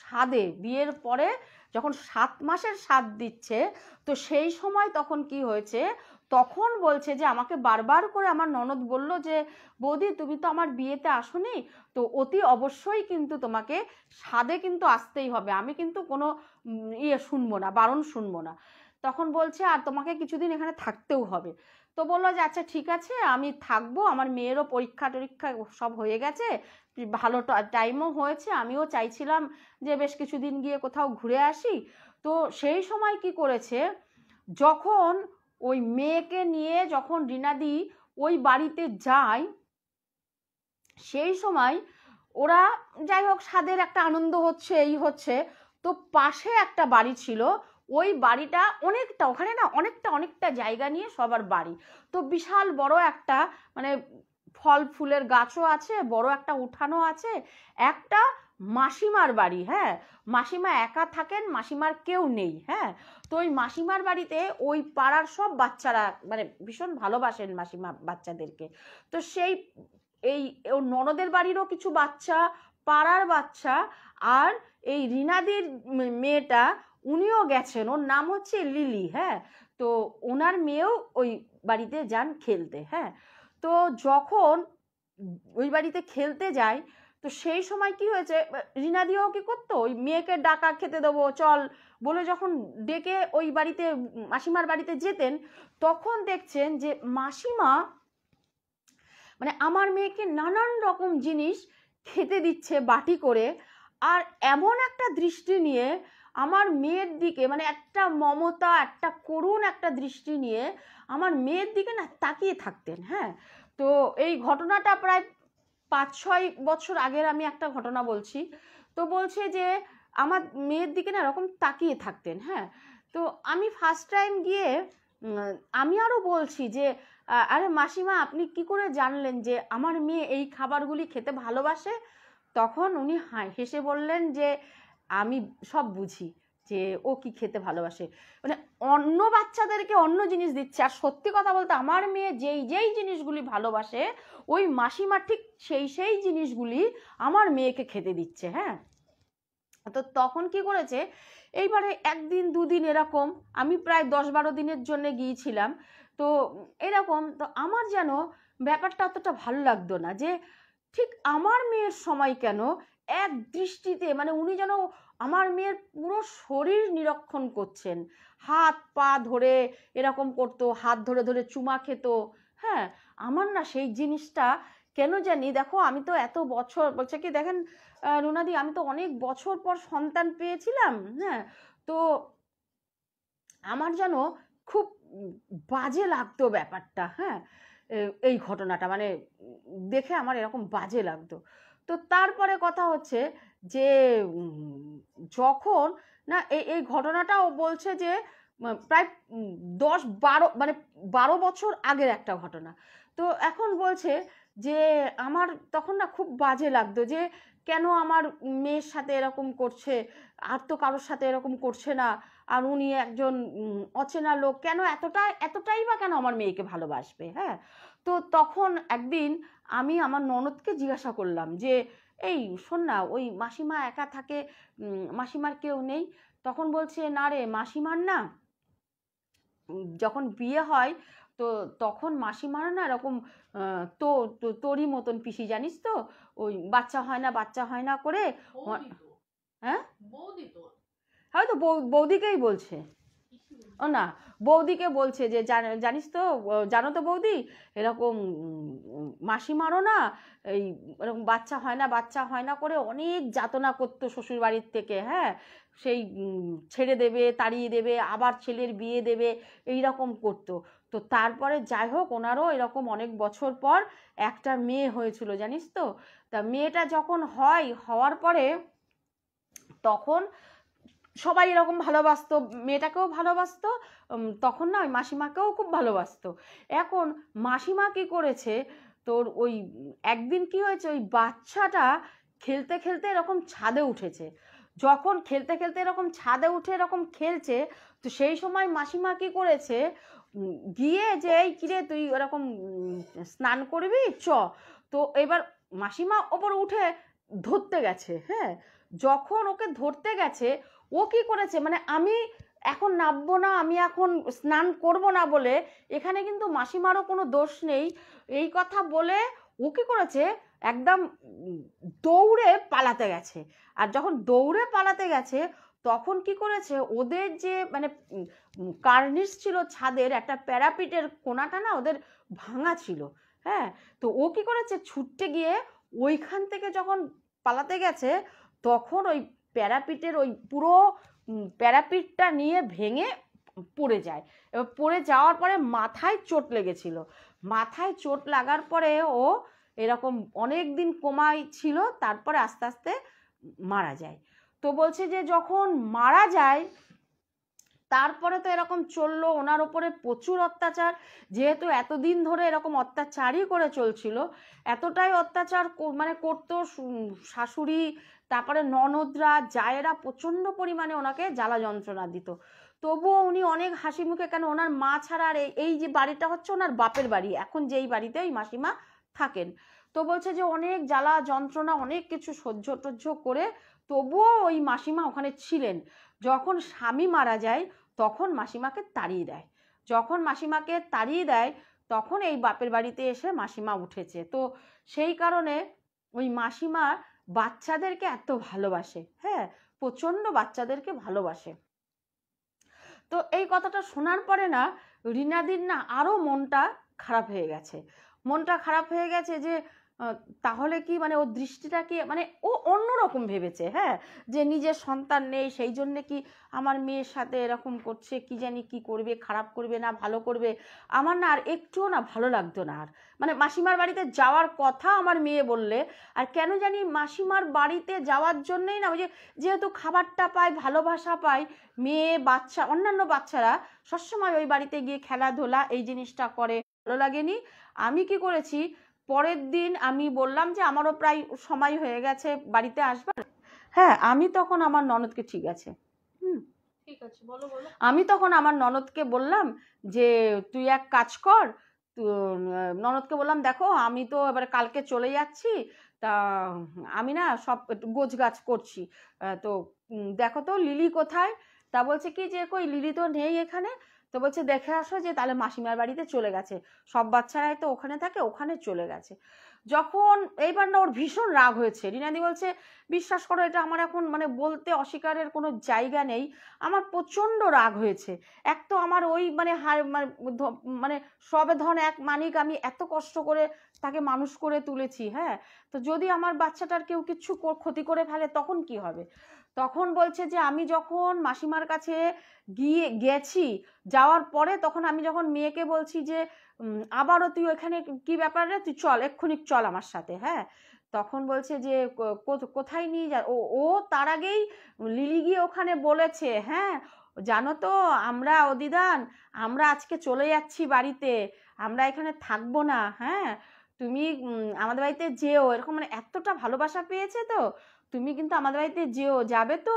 সাধে, বিয়ের পরে যখন 7 মাসের সাধ দিচ্ছে, তো সেই সময় তখন কি হয়েছে, তখন বলছে যে আমাকে বারবার করে আমার ননদ বলল যে বৌদি তুমি তো আমার বিয়েতে আসোনি, তো অতি অবশ্যই কিন্তু তোমাকে সাধে কিন্তু আসতেই হবে, আমি কিন্তু কোনো ইয়ে শুনবো না, বারণ শুনবো না। তখন বলছে আর তোমাকে কিছুদিন এখানে থাকতেও হবে। তো বললো যে আচ্ছা ঠিক আছে আমি থাকবো, আমার মেয়েরও পরীক্ষা টরীক্ষা সব হয়ে গেছে, ভালো টাইমও হয়েছে, আমিও চাইছিলাম যে বেশ কিছুদিন গিয়ে কোথাও ঘুরে আসি। তো সেই সময় কি করেছে, যখন ওই মেয়েকে নিয়ে যখন রিনাদি ওই বাড়িতে যায়, সেই সময় ওরা যাই হোক স্বাদের একটা আনন্দ হচ্ছে, এই হচ্ছে। তো পাশে একটা বাড়ি ছিল, ওই বাড়িটা অনেকটা, ওখানে না অনেকটা জায়গা নিয়ে সবার বাড়ি। তো বিশাল বড় একটা মানে ফল ফুলের গাছও আছে, বড় একটা উঠানও আছে, একটা মাসিমার বাড়ি। হ্যাঁ, মাসিমা একা থাকেন, মাসিমার কেউ নেই। হ্যাঁ, তো ওই মাসিমার বাড়িতে ওই পাড়ার সব বাচ্চারা মানে ভীষণ ভালোবাসেন মাসিমা বাচ্চাদেরকে। তো সেই এই ওর ননদের বাড়িরও কিছু বাচ্চা, পাড়ার বাচ্চা, আর এই রিনাদির মেয়েটা, উনিও গেছেন, ওর নাম হচ্ছে লিলি। হ্যাঁ, তো ওনার মেয়েও ওই বাড়িতে যান খেলতে। হ্যাঁ, তো যখন ওই বাড়িতে খেলতে যায়, তো সেই সময় কি হয়েছে, রিনাদিও কি করতো, ওই মেয়েকে ডাকা খেতে দেবো চল বলে যখন ডেকে ওই বাড়িতে মাসিমার বাড়িতে যেতেন, তখন দেখছেন যে মাসিমা মানে আমার মেয়েকে নানান রকম জিনিস খেতে দিচ্ছে বাটি করে, আর এমন একটা দৃষ্টি নিয়ে আমার মেয়ের দিকে, মানে একটা মমতা, একটা করুণ একটা দৃষ্টি নিয়ে আমার মেয়ের দিকে না তাকিয়ে থাকতেন। হ্যাঁ, তো এই ঘটনাটা প্রায় 5-6 বছর আগের আমি একটা ঘটনা বলছি। তো বলছে যে আমার মেয়ের দিকে না এরকম তাকিয়ে থাকতেন। হ্যাঁ, তো আমি ফার্স্ট টাইম গিয়ে আমি আরও বলছি যে আরে মাসিমা আপনি কি করে জানলেন যে আমার মেয়ে এই খাবারগুলি খেতে ভালোবাসে? তখন উনি হেসে বললেন যে আমি সব বুঝি যে ও কি খেতে ভালোবাসে। মানে অন্য বাচ্চাদেরকে অন্য জিনিস দিচ্ছে, আর সত্যি কথা বলতে আমার মেয়ে যেই জিনিসগুলি ভালোবাসে, ওই মাসিমা ঠিক সেই জিনিসগুলি আমার মেয়েকে খেতে দিচ্ছে। হ্যাঁ, তো তখন কি করেছে, এইবারে 1 দিন 2 দিন এরকম, আমি প্রায় 10-12 দিনের জন্য গিয়েছিলাম। তো এরকম তো আমার যেন ব্যাপারটা অতটা ভালো লাগতো না, যে ঠিক আমার মেয়ের সময় কেন এক দৃষ্টিতে মানে উনি যেন আমার মেয়ের পুরো শরীর নিরীক্ষণ করছেন, হাত পা ধরে এরকম করতো, হাত ধরে ধরে চুমা খেত। হ্যাঁ, আমার না সেই জিনিসটা কেন জানি, দেখো আমি তো এত বছর, বলছে কি দেখেন রুনাদি আমি তো অনেক বছর পর সন্তান পেয়েছিলাম। হ্যাঁ, তো আমার যেন খুব বাজে লাগতো ব্যাপারটা। হ্যাঁ, এই ঘটনাটা মানে দেখে আমার এরকম বাজে লাগতো। তো তারপরে কথা হচ্ছে যে যখন না এই ঘটনাটাও বলছে যে প্রায় 10-12 মানে 12 বছর আগের একটা ঘটনা। তো এখন বলছে যে আমার তখন না খুব বাজে লাগতো যে কেন আমার মেয়ের সাথে এরকম করছে, আর তো কারোর সাথে এরকম করছে না, আর উনি একজন অচেনা লোক, কেন এতটাই বা কেন আমার মেয়েকে ভালোবাসবে। হ্যাঁ, তো তখন একদিন আমি আমার ননদকে জিজ্ঞাসা করলাম যে এই শোন না, ওই মাসিমা একা থাকে, মাসিমার কেউ নেই? তখন বলছে না রে, মাসিমার না যখন বিয়ে হয় তো তখন মাসিমার না এরকম তো তোরই মতন পিসি, জানিস তো, ওই বাচ্চা হয় না বাচ্চা হয় না করে। বৌদি তো, হ্যাঁ, বৌদি তো, হয়তো বৌদিকেই বলছে। পিসি বলছি। ও না, বৌদিকে বলছে যে জানিস তো, জানো তো বৌদি, এরকম মাসিমারও না এই এরকম বাচ্চা হয় না বাচ্চা হয় না করে অনেক যাতনা করতো শ্বশুর বাড়ির থেকে। হ্যাঁ, সেই ছেড়ে দেবে, তাড়িয়ে দেবে, আবার ছেলের বিয়ে দেবে, এই রকম করতো। তো তারপরে যাই হোক, ওনারও এরকম অনেক বছর পর একটা মেয়ে হয়েছিল, জানিস তো। তা মেয়েটা যখন হওয়ার পরে তখন সবাই এরকম ভালোবাসতো, মেয়েটাকেও ভালোবাসতো, তখন না ওই মাসিমাকেও খুব ভালোবাসতো। এখন মাসিমা কি করেছে, তোর ওই একদিন কি হয়েছে, ওই বাচ্চাটা খেলতে খেলতে এরকম ছাদে উঠেছে। যখন খেলতে খেলতে এরকম ছাদে উঠে এরকম খেলছে, তো সেই সময় মাসিমা কি করেছে, গিয়ে যে এই কিরে তুই ওরকম স্নান করবি চ। তো এবার মাসিমা ওপর উঠে ধরতে গেছে। হ্যাঁ, যখন ওকে ধরতে গেছে, ও কি করেছে, মানে আমি এখন নামবো না, আমি এখন স্নান করব না বলে, এখানে কিন্তু মাসিমারও কোনো দোষ নেই, এই কথা বলে ও কি করেছে, একদম দৌড়ে পালাতে গেছে। আর যখন দৌড়ে পালাতে গেছে, তখন কি করেছে, ওদের যে মানে কার্নিশ ছিল ছাদের, একটা প্যারাপিটের কোনাটা না ওদের ভাঙা ছিল। হ্যাঁ, তো ও কি করেছে, ছুটতে গিয়ে ওইখান থেকে যখন পালাতে গেছে, তখন ওই প্যারাপিটের ওই পুরো প্যারাপিটটা নিয়ে ভেঙে পড়ে যায়। এবার পড়ে যাওয়ার পরে মাথায় চোট লেগেছিল। মাথায় চোট লাগার পরে ও এরকম অনেক দিন কোমায় ছিল, তারপরে আস্তে আস্তে মারা যায়। তো বলছে যে যখন মারা যায়, তারপরে তো এরকম চললো, ওনার ওপরে প্রচুর অত্যাচার, যেহেতু এতদিন ধরে এরকম অত্যাচারই করে চলছিল, এতটাই অত্যাচার মানে করতো শাশুড়ি, তারপরে ননদরা, জায়েরা প্রচণ্ড পরিমাণে ওনাকে জ্বালা যন্ত্রণা দিত। তবুও উনি অনেক হাসি মুখে, কেন ওনার মা ছাড়া আর এই যে বাড়িটা হচ্ছে ওনার বাপের বাড়ি, এখন যেই বাড়িতে ওই মাসিমা থাকেন। তো বলছে যে অনেক জ্বালা যন্ত্রণা, অনেক কিছু সহ্য টহ্য করে তবুও ওই মাসিমা ওখানে ছিলেন। যখন স্বামী মারা যায়, তখন মাসিমাকে তাড়িয়ে দেয়। যখন মাসিমাকে তাড়িয়ে দেয়, তখন এই বাপের বাড়িতে এসে মাসিমা উঠেছে। তো সেই কারণে ওই মাসিমা বাচ্চাদেরকে এত ভালোবাসে। হ্যাঁ, প্রচণ্ড বাচ্চাদেরকে ভালোবাসে। তো এই কথাটা শোনার পরে না রিনাদির না আরও মনটা খারাপ হয়ে গেছে। মনটা খারাপ হয়ে গেছে যে তাহলে কি মানে ওর দৃষ্টিটা কি, মানে ও অন্যরকম ভেবেছে। হ্যাঁ, যে নিজের সন্তান নেই, সেই জন্যে কি আমার মেয়ের সাথে এরকম করছে, কি জানি কি করবে, খারাপ করবে না ভালো করবে। আমার না আর একটুও না ভালো লাগতো না। আর মানে মাসিমার বাড়িতে যাওয়ার কথা আমার মেয়ে বললে, আর কেন জানি মাসিমার বাড়িতে যাওয়ার জন্যই না, ওই যে যেহেতু খাবারটা পায়, ভালোবাসা পায়, মেয়ে বাচ্চা অন্যান্য বাচ্চারা সবসময় ওই বাড়িতে গিয়ে খেলাধুলা এই জিনিসটা করে, ভালো লাগেনি। আমি কি করেছি, পরের দিন আমি বললাম যে আমারও প্রায় সময় হয়ে গেছে বাড়িতে আসবার। হ্যাঁ, আমি তখন আমার ননদকে, ঠিক আছে, ঠিক আছে, বলো বলো। আমি তখন আমার ননদকে বললাম যে তুই এক কাজ কর, ননদকে বললাম দেখো আমি তো এবারে কালকে চলে যাচ্ছি, তা আমি না সব গোছ গাছ করছি, তো দেখো তো লিলি কোথায়। তা বলছে কি যে কই লিলি তো নেই এখানে। তো বলছে দেখে আসো যে তাহলে মাসিমার বাড়িতে চলে গেছে, সব বাচ্চারাই তো ওখানে থাকে, ওখানে চলে গেছে। যখন এইবার না ওর ভীষণ রাগ হয়েছে, রিনাদি বলছে বিশ্বাস করো এটা আমার এখন মানে বলতে অস্বীকারের কোনো জায়গা নেই, আমার প্রচণ্ড রাগ হয়েছে। এক তো আমার ওই মানে মানে সবে ধন এক মানিক, আমি এত কষ্ট করে তাকে মানুষ করে তুলেছি। হ্যাঁ, তো যদি আমার বাচ্চাটার কেউ কিচ্ছু ক্ষতি করে ফেলে, তখন কি হবে। তখন বলছে যে আমি যখন মাসিমার কাছে গেছি, যাওয়ার পরে তখন আমি যখন মেয়েকে বলছি যে আবারও তুই ওখানে কি ব্যাপার রে, তুই চল এক্ষুনি চল আমার সাথে। হ্যাঁ, তখন বলছে যে কোথায় নিয়ে যা, ও তার আগেই লিলি গিয়ে ওখানে বলেছে, হ্যাঁ জানো তো আমরা অদিদান, আমরা আজকে চলে যাচ্ছি বাড়িতে, আমরা এখানে থাকবো না। হ্যাঁ, তুমি আমাদের বাড়িতে যেও, এরকম মানে এতটা ভালোবাসা পেয়েছে, তো তুমি কিন্তু আমাদের বাড়িতে যেও, যাবে তো।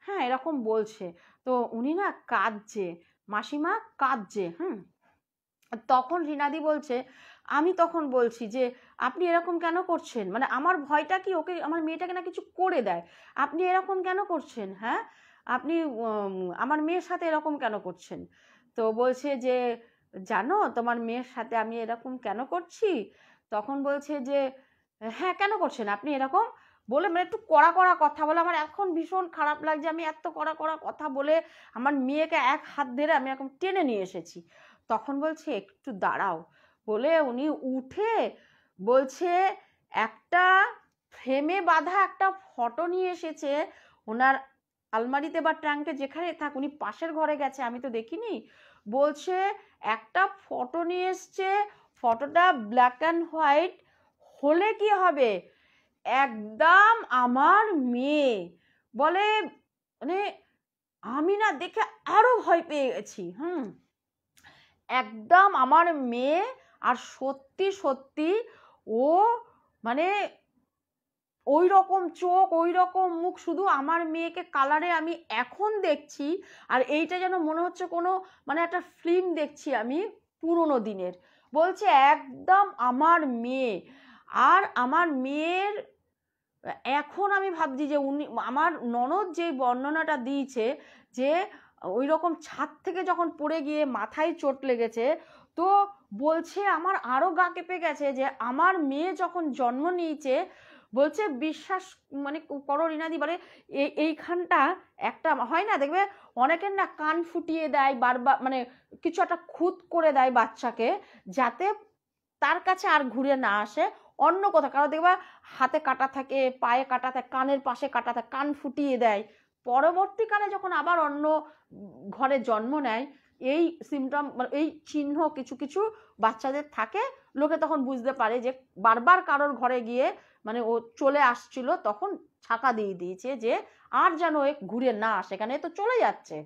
হ্যাঁ, এরকম বলছে। তো উনি না কাঁদছে, মাসিমা কাঁদছে। তখন রিনাদি বলছে আমি তখন বলছি যে আপনি এরকম কেন করছেন, মানে আমার ভয়টা কি ওকে, আমার মেয়েটাকে না কিছু করে দেয়, আপনি এরকম কেন করছেন, হ্যাঁ আপনি আমার মেয়ের সাথে এরকম কেন করছেন। তো বলছে যে জানো তোমার মেয়ের সাথে আমি এরকম কেন করছি, তখন বলছে যে হ্যাঁ কেন করছেন আপনি এরকম, বলে মানে একটু কড়া কড়া কথা বলে। আমার এখন ভীষণ খারাপ লাগছে, আমি এত কড়া কড়া কথা বলে আমার মেয়েকে এক হাত ধরে আমি এখন টেনে নিয়ে এসেছি। তখন বলছে একটু দাঁড়াও, বলে উনি উঠে বলছে একটা ফ্রেমে বাঁধা একটা ফটো নিয়ে এসেছে ওনার আলমারিতে বা ট্রাঙ্কে যেখানে থাক, উনি পাশের ঘরে গেছে আমি তো দেখিনি, বলছে একটা ফটো নিয়ে এসছে, ফটোটা ব্ল্যাক অ্যান্ড হোয়াইট হলে কি হবে, একদম আমার মেয়ে, বলে মানে আমি না দেখে আরো ভয় পেয়ে গেছি। একদম আমার মেয়ে, আর সত্যি সত্যি ও মানে ওই রকম চোখ ওই রকম মুখ, শুধু আমার মেয়েকে কালারে আমি এখন দেখছি আর এইটা যেন মনে হচ্ছে কোনো মানে একটা ফিল্ম দেখছি আমি পুরোনো দিনের। বলছে একদম আমার মেয়ে। আর আমার মেয়ের এখন আমি ভাবছি যে উনি আমার ননদ যে বর্ণনাটা দিয়েছে যে ওই রকম ছাদ থেকে যখন পড়ে গিয়ে মাথায় চোট লেগেছে, তো বলছে আমার আরো গা কেঁপে গেছে যে আমার মেয়ে যখন জন্ম নিয়েছে, বলছে বিশ্বাস মানে করো রিনাদি, বলে এইখানটা একটা হয় না দেখবে অনেকের না কান ফুটিয়ে দেয় বারবার, মানে কিছু একটা খুঁত করে দেয় বাচ্চাকে যাতে তার কাছে আর ঘুরে না আসে অন্য কোথাও, কারো দেখবা হাতে কাটা থাকে, পায়ে কাটা থাকে, কানের পাশে কাটা থাকে, কান ফুটিয়ে দেয়, পরবর্তীকালে যখন আবার অন্য ঘরে জন্ম নেয় এই সিমটম এই চিহ্ন কিছু কিছু বাচ্চাদের থাকে, লোকে তখন বুঝতে পারে যে বারবার কারোর ঘরে গিয়ে মানে ও চলে আসছিল, তখন ছাকা দিয়ে দিয়েছে যে আর যেন এ ঘুরে না আসে, এখানে তো চলে যাচ্ছে।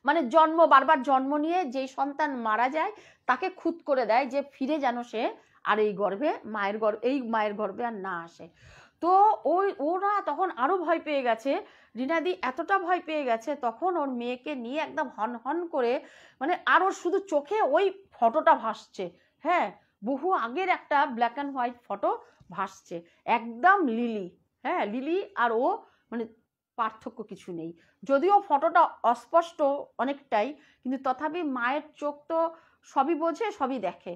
মানে বারবার জন্ম নিয়ে যেই সন্তান মারা যায় তাকে খুঁত করে দেয় যে ফিরে যেন সে আর এই গর্ভে মায়ের গর্ভে আর না আসে। তো ওরা তখন আরো ভয় পেয়ে গেছে, রিনাদি এতটা ভয় পেয়ে গেছে, তখন ওর মেয়েকে নিয়ে একদম হন হন করে মানে আরো শুধু চোখে ওই ফটোটা ভাসছে, হ্যাঁ বহু আগের একটা ব্ল্যাক অ্যান্ড হোয়াইট ফটো ভাসছে, একদম লিলি, হ্যাঁ লিলি আর ও মানে পার্থক্য কিছু নেই, যদিও ফটোটা অস্পষ্ট অনেকটাই, কিন্তু তথাপি মায়ের চোখ তো সবই বোঝে সবই দেখে।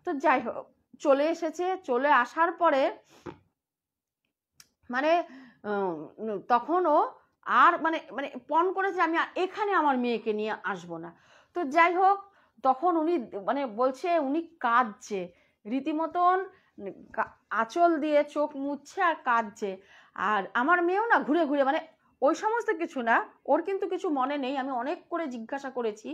তো যাই হোক চলে এসেছে, চলে আসার পরে মানে তখনও আর মানে মানে পণ করেছে আমি এখানে আমার মেয়েকে নিয়ে আসবো না। তো যাই হোক তখন উনি মানে বলছে উনি কাঁদছে রীতিমতন, আঁচল দিয়ে চোখ মুছছে আর কাঁদছে, আর আমার মেয়েও না ঘুরে ঘুরে মানে ওই সমস্ত কিছু না, ওর কিন্তু কিছু মনে নেই, আমি অনেক করে জিজ্ঞাসা করেছি,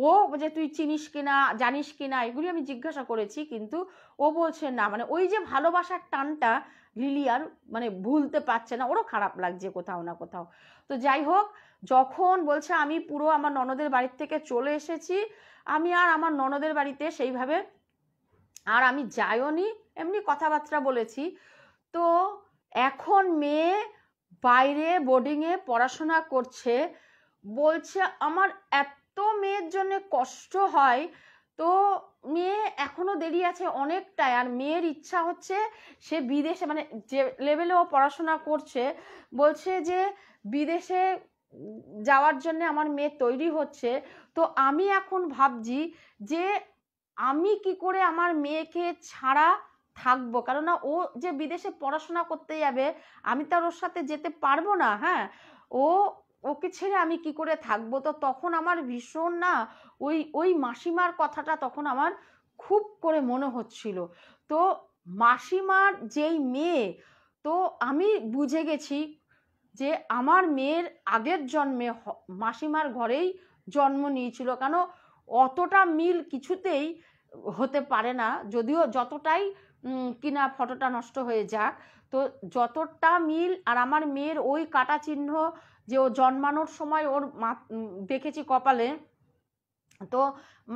ও যে তুই চিনিস কিনা জানিস কিনা এগুলি আমি জিজ্ঞাসা করেছি, কিন্তু ও বলছে না, মানে ওই যে ভালোবাসার টানটা লিলি আর মানে ভুলতে পারছে না, ওরও খারাপ লাগছে কোথাও না কোথাও। তো যাই হোক যখন বলছে আমি পুরো আমার ননদের বাড়ির থেকে চলে এসেছি, আমি আর আমার ননদের বাড়িতে সেইভাবে আর আমি যাইও নি, এমনি কথাবার্তা বলেছি। তো এখন মেয়ে বাইরে বোর্ডিংয়ে পড়াশোনা করছে, বলছে আমার এত মেয়ের জন্য কষ্ট হয়, তো মেয়ে এখনো দেরি আছে অনেকটাই, আর মেয়ের ইচ্ছা হচ্ছে সে বিদেশে মানে যে লেভেলে ও পড়াশোনা করছে, বলছে যে বিদেশে যাওয়ার জন্য আমার মেয়ে তৈরি হচ্ছে। তো আমি এখন ভাবছি যে আমি কি করে আমার মেয়েকে ছাড়া থাকবো, কেননা ও যে বিদেশে পড়াশোনা করতে যাবে আমি তার ওর সাথে যেতে পারবো না, হ্যাঁ ও ওকে ছেড়ে আমি কি করে থাকবো। তো তখন আমার ভীষণ না ওই ওই মাসিমার কথাটা তখন আমার খুব করে মনে হচ্ছিল। তো মাসিমার যেই মেয়ে, তো আমি বুঝে গেছি যে আমার মেয়ের আগের জন্মে মাসিমার ঘরেই জন্ম নিয়েছিল, কেন অতটা মিল কিছুতেই হতে পারে না, যদিও যতটাই কিনা ফটোটা নষ্ট হয়ে যাক, তো যতটা মিল। আর আমার মেয়ের ওই কাটা চিহ্ন যে ও জন্মানোর সময় ওর দেখেছি কপালে, তো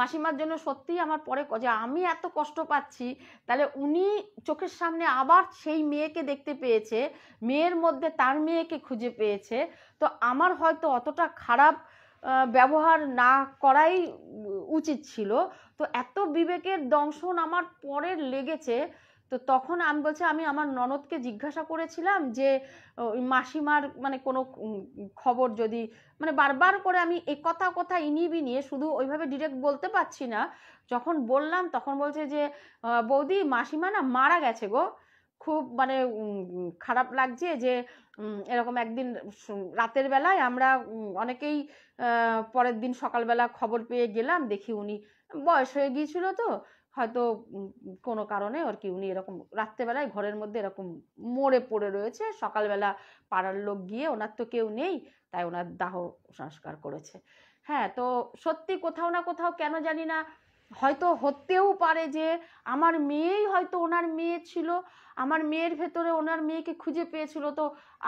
মাসিমার জন্য সত্যিই আমার পরে যে আমি এত কষ্ট পাচ্ছি, তাহলে উনি চোখের সামনে আবার সেই মেয়েকে দেখতে পেয়েছে, মেয়ের মধ্যে তার মেয়েকে খুঁজে পেয়েছে, তো আমার হয়তো অতটা খারাপ ব্যবহার না করাই উচিত ছিল। তো এত বিবেকের দংশন আমার পরে লেগেছে। তো তখন আমি বলছি, আমি আমার ননদকে জিজ্ঞাসা করেছিলাম যে ওই মাসিমার মানে কোনো খবর যদি, মানে বারবার করে আমি এ কথা ইনিয়ে বিনিয়ে শুধু ওইভাবে ডিরেক্ট বলতে পারছি না। যখন বললাম তখন বলছে যে বৌদি মাসিমা না মারা গেছে গো, খুব মানে খারাপ লাগছে যে এরকম একদিন রাতের বেলায় আমরা অনেকেই পরের দিন সকালবেলা খবর পেয়ে গেলাম, দেখি উনি বয়স হয়ে গিয়েছিল, তো হয়তো কোনো কারণে আর কি উনি এরকম রাত্রেবেলায় ঘরের মধ্যে এরকম মরে পড়ে রয়েছে। সকালবেলা পাড়ার লোক গিয়ে, ওনার তো কেউ নেই, তাই ওনার দাহ সংস্কার করেছে। হ্যাঁ, তো সত্যি কোথাও না কোথাও কেন জানি না, হয়তো হতেও পারে যে আমার মেয়েই হয়তো ওনার মেয়ে ছিল, আমার মেয়ের ভেতরে ওনার মেয়েকে খুঁজে পেয়েছিল। তো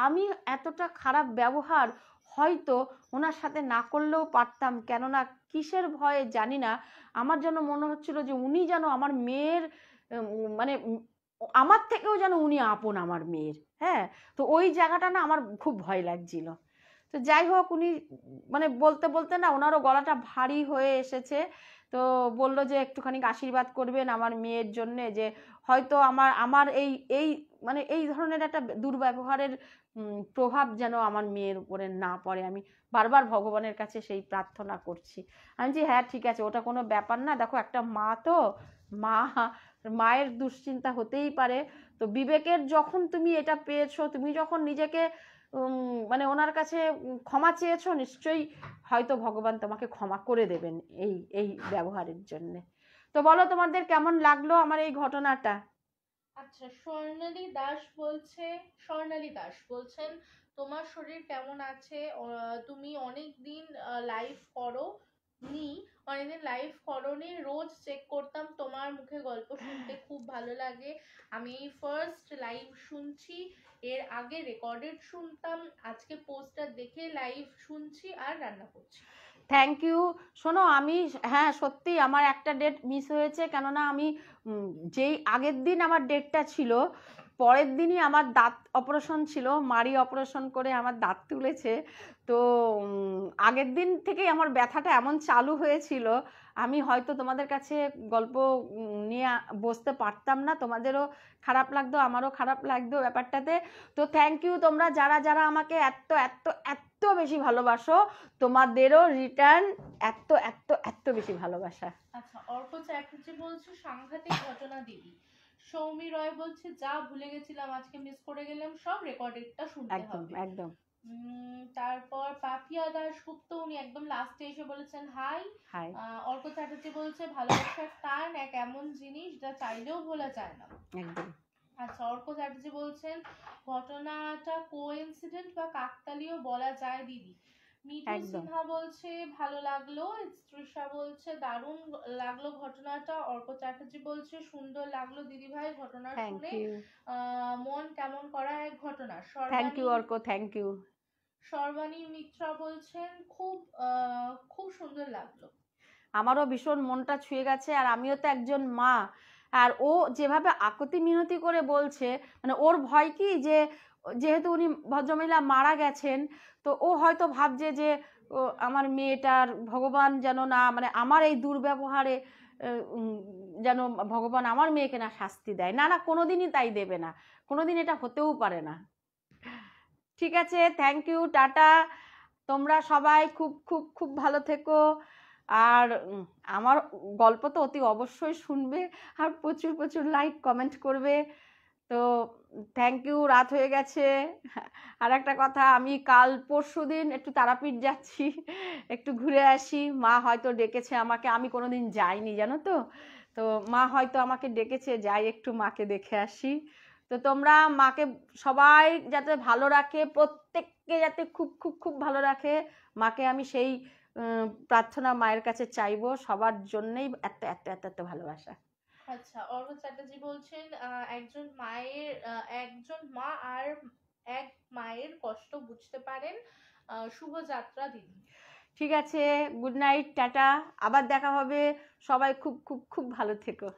আমি এতটা খারাপ ব্যবহার হয়তো ওনার সাথে না করলেও পারতাম, কেননা কিসের ভয়ে জানি না, আমার যেন মনে হচ্ছিল যে উনি যেন আমার মেয়ের মানে আমার থেকেও যেন উনি আপন আমার মেয়ের। হ্যাঁ, তো ওই জায়গাটা না আমার খুব ভয় লাগছিল। তো যাই হোক, উনি মানে বলতে বলতে না ওনারও গলাটা ভারী হয়ে এসেছে। তো বলল যে একটুখানি আশীর্বাদ করবেন আমার মেয়ের জন্যে, যে হয়তো আমার আমার এই এই মানে এই ধরনের একটা দুর্ব্যবহারের প্রভাব যেন আমার মেয়ের উপরে না পড়ে। আমি বারবার ভগবানের কাছে সেই প্রার্থনা করছি। আমি যে হ্যাঁ ঠিক আছে, ওটা কোনো ব্যাপার না, দেখো একটা মা তো, মা, মায়ের দুশ্চিন্তা হতেই পারে। তো বিবেকের যখন তুমি এটা পেয়েছো, তুমি যখন নিজেকে মানে ওনার কাছে ক্ষমা চেয়েছো, নিশ্চয়ই হয়তো ভগবান তোমাকে ক্ষমা করে দেবেন এই এই ব্যবহারের জন্যে। তো বলো তোমাদের কেমন লাগলো আমার এই ঘটনাটা? আচ্ছা, স্বর্ণালী দাস বলছেন তোমার শরীর কেমন আছে? তুমি অনেক দিন লাইভ করো নি, অনেকদিন লাইভ করোনি, রোজ চেক করতাম তোমার মুখে গল্প শুনতে, খুব ভালো লাগে। আমি এই ফার্স্ট লাইভ শুনছি, এর আগে রেকর্ডেড শুনতাম, আজকে পোস্টার দেখে লাইভ শুনছি আর রান্না করছি। Thank you. শোনো, আমি হ্যাঁ সত্যি আমার একটা ডেট মিস হয়েছে, কেননা আমি যেই আগের দিন আমার ডেটটা ছিল, পরের দিনই আমার দাঁত অপারেশন ছিল, মাড়ি অপারেশন করে আমার দাঁত তুলেছে। তো আগের দিন থেকেই আমার ব্যথাটা এমন চালু হয়েছিল, আমি হয়তো তোমাদের কাছে গল্প নিয়ে বসতে পারতাম না, তোমাদেরও খারাপ লাগতো, আমারও খারাপ লাগতো ব্যাপারটাতে। তো থ্যাংক ইউ তোমরা যারা যারা আমাকে এত এত এত বেশি ভালোবাসো, তোমাদেরও রিটার্ন এত এত এত বেশি ভালোবাসা। আচ্ছা, অর্ক চ্যাটার্জি বলছে সাংঘাতিক ঘটনা দিদি। সৌমি রয় বলছে যা ভুলে গেছিলাম, আজকে মিস করে গেলাম, সব রেকর্ডেডটা শুনতে একদম হবে। একদম। তারপর পাপিয়া দাশগুপ্ত, উনি একদম লাস্টে এসে বলেছেন হাই। হাই। অর্ক চ্যাটার্জি বলছে ভালোবাসার টান এক এমন জিনিস যা চাইলেও ভোলা যায় না। একদম। আচ্ছা, অর্ক চ্যাটার্জি বলছেন ঘটনাটা কোইন্সিডেন্ট বা কাকতালীয় বলা যায় দিদি। মিঠু একদম। সিনহা বলছে ভালো লাগলো। তৃষা বলছে দারুণ লাগলো ঘটনাটা। অর্ক চ্যাটার্জি বলছে সুন্দর লাগলো দিদি ভাই ঘটনা থ্যাংক শুনে, ইউ। মন কেমন করা এক ঘটনা। Thank you Arka, thank you. Sarbani Mitra বলছেন খুব সুন্দর লাগলো। আমারও ভীষণ মনটা ছুঁয়ে গেছে, আর আমিও তো একজন মা, আর ও যেভাবে আকুতি মিনতি করে বলছে, মানে ওর ভয় কি যে যেহেতু উনি ভদ্রমহিলা মারা গেছেন, তো ও হয়তো ভাবছে যে ও আমার মেয়েটার ভগবান যেন না, মানে আমার এই দুর্ব্যবহারে যেন ভগবান আমার মেয়েকে না শাস্তি দেয়, না না কোনোদিনই তাই দেবে না, কোনোদিন এটা হতেও পারে না। ঠিক আছে, থ্যাংক ইউ, টাটা। তোমরা সবাই খুব খুব খুব ভালো থেকো, আর আমার গল্প তো অতি অবশ্যই শুনবে, আর প্রচুর প্রচুর লাইক কমেন্ট করবে। তো থ্যাংক ইউ, রাত হয়ে গেছে। আর একটা কথা, আমি কাল পরশু দিন একটু তারাপীঠ যাচ্ছি, একটু ঘুরে আসি, মা হয়তো ডেকেছে আমাকে, আমি কোনোদিন যাইনি জানো তো, তো মা হয়তো আমাকে ডেকেছে, যাই একটু মাকে দেখে আসি। তো তোমরা মাকে সবাই যাতে ভালো রাখে, প্রত্যেককে যাতে খুব খুব খুব ভালো রাখে, মাকে আমি সেই প্রার্থনা মায়ের কাছে চাইবো, সবার জন্যই এত এত এত এত ভালোবাসা। আচ্ছা, অর্ক চ্যাটার্জি বলছেন একজন মা আর এক মায়ের কষ্ট বুঝতে পারেন। শুভযাত্রা দিদি। ঠিক আছে, গুড নাইট, টাটা, আবার দেখা হবে, সবাই খুব খুব খুব ভালো থেকো।